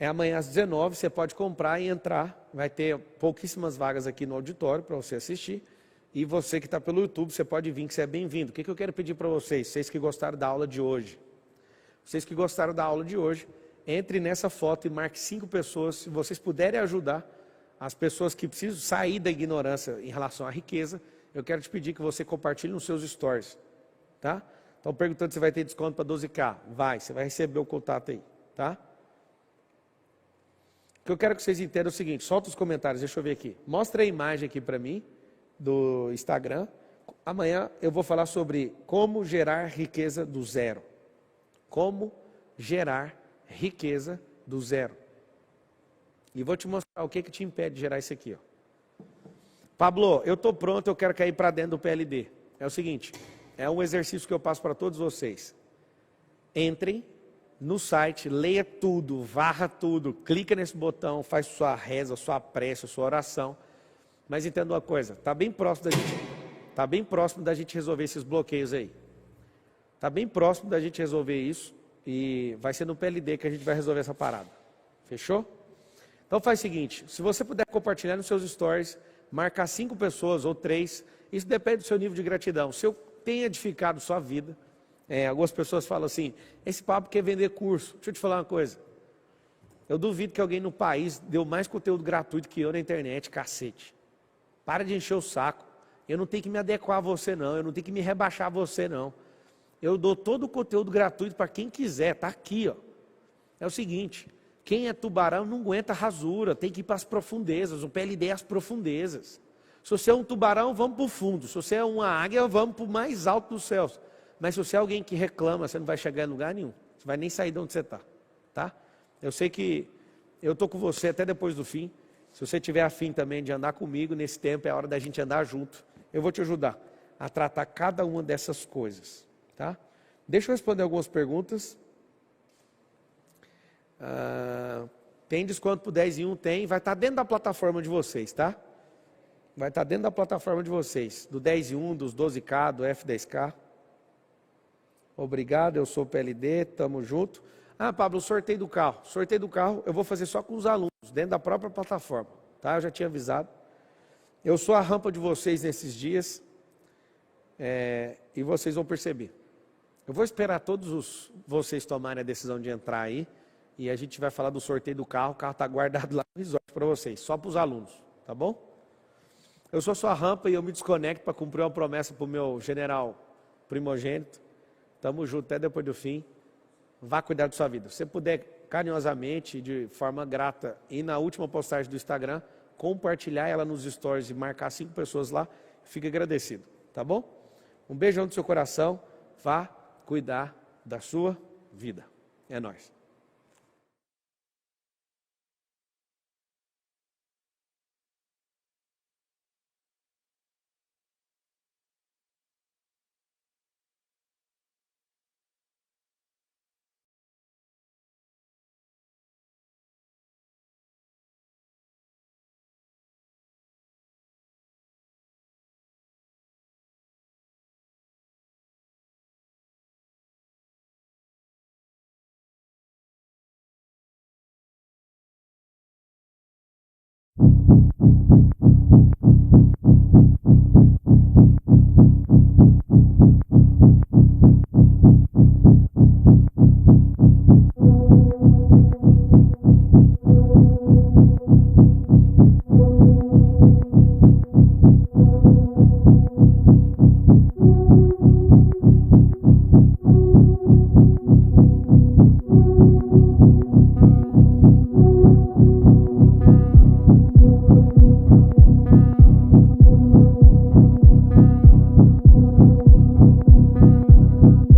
É amanhã às 19, você pode comprar e entrar. Vai ter pouquíssimas vagas aqui no auditório para você assistir. E você que está pelo YouTube, você pode vir, que você é bem-vindo. O que eu quero pedir para vocês? Vocês que gostaram da aula de hoje. Vocês que gostaram da aula de hoje, entre nessa foto e marque 5 pessoas. Se vocês puderem ajudar as pessoas que precisam sair da ignorância em relação à riqueza, eu quero te pedir que você compartilhe nos seus stories. Tá? Estão perguntando se vai ter desconto para 12K. Vai, você vai receber o contato aí. Tá? O que eu quero que vocês entendam é o seguinte, solta os comentários, deixa eu ver aqui. Mostra a imagem aqui para mim, do Instagram. Amanhã eu vou falar sobre como gerar riqueza do zero. Como gerar riqueza do zero. E vou te mostrar o que te impede de gerar isso aqui. Ó. Pablo, eu estou pronto, eu quero cair para dentro do PLD. É o seguinte, é um exercício que eu passo para todos vocês. Entrem no site, leia tudo, varra tudo, clica nesse botão, faz sua reza, sua prece, sua oração. Mas entenda uma coisa, está bem próximo da gente resolver esses bloqueios aí. Está bem próximo da gente resolver isso e vai ser no PLD que a gente vai resolver essa parada. Fechou? Então faz o seguinte, se você puder compartilhar nos seus stories, marcar 5 pessoas ou 3, isso depende do seu nível de gratidão. Se eu tenho edificado sua vida, algumas pessoas falam assim, esse papo quer vender curso. Deixa eu te falar uma coisa. Eu duvido que alguém no país deu mais conteúdo gratuito que eu na internet, cacete. Para de encher o saco. Eu não tenho que me adequar a você não, eu não tenho que me rebaixar a você não. Eu dou todo o conteúdo gratuito para quem quiser, tá aqui, ó. É o seguinte, quem é tubarão não aguenta rasura, tem que ir para as profundezas, o PLD é as profundezas. Se você é um tubarão, vamos para o fundo. Se você é uma águia, vamos para o mais alto dos céus. Mas se você é alguém que reclama, você não vai chegar em lugar nenhum. Você vai nem sair de onde você está. Tá? Eu sei que eu estou com você até depois do fim. Se você tiver afim também de andar comigo nesse tempo, é a hora da gente andar junto. Eu vou te ajudar a tratar cada uma dessas coisas. Tá? Deixa eu responder algumas perguntas. Tem desconto por 10 em 1? Tem. Vai estar dentro da plataforma de vocês, tá? Vai estar dentro da plataforma de vocês. Do 10 em 1, dos 12K, do F10K. Obrigado, eu sou o PLD, tamo junto. Pablo, sorteio do carro. Sorteio do carro eu vou fazer só com os alunos, dentro da própria plataforma. Tá? Eu já tinha avisado. Eu sou a rampa de vocês nesses dias. E vocês vão perceber. Eu vou esperar todos vocês tomarem a decisão de entrar aí. E a gente vai falar do sorteio do carro. O carro está guardado lá no resort para vocês, só para os alunos. Tá bom? Eu sou sua rampa e eu me desconecto para cumprir uma promessa para o meu general primogênito. Tamo junto até depois do fim. Vá cuidar da sua vida. Se você puder carinhosamente, de forma grata, ir na última postagem do Instagram, compartilhar ela nos stories e marcar 5 pessoas lá, fique agradecido. Tá bom? Um beijão no seu coração. Vá cuidar da sua vida. É nóis.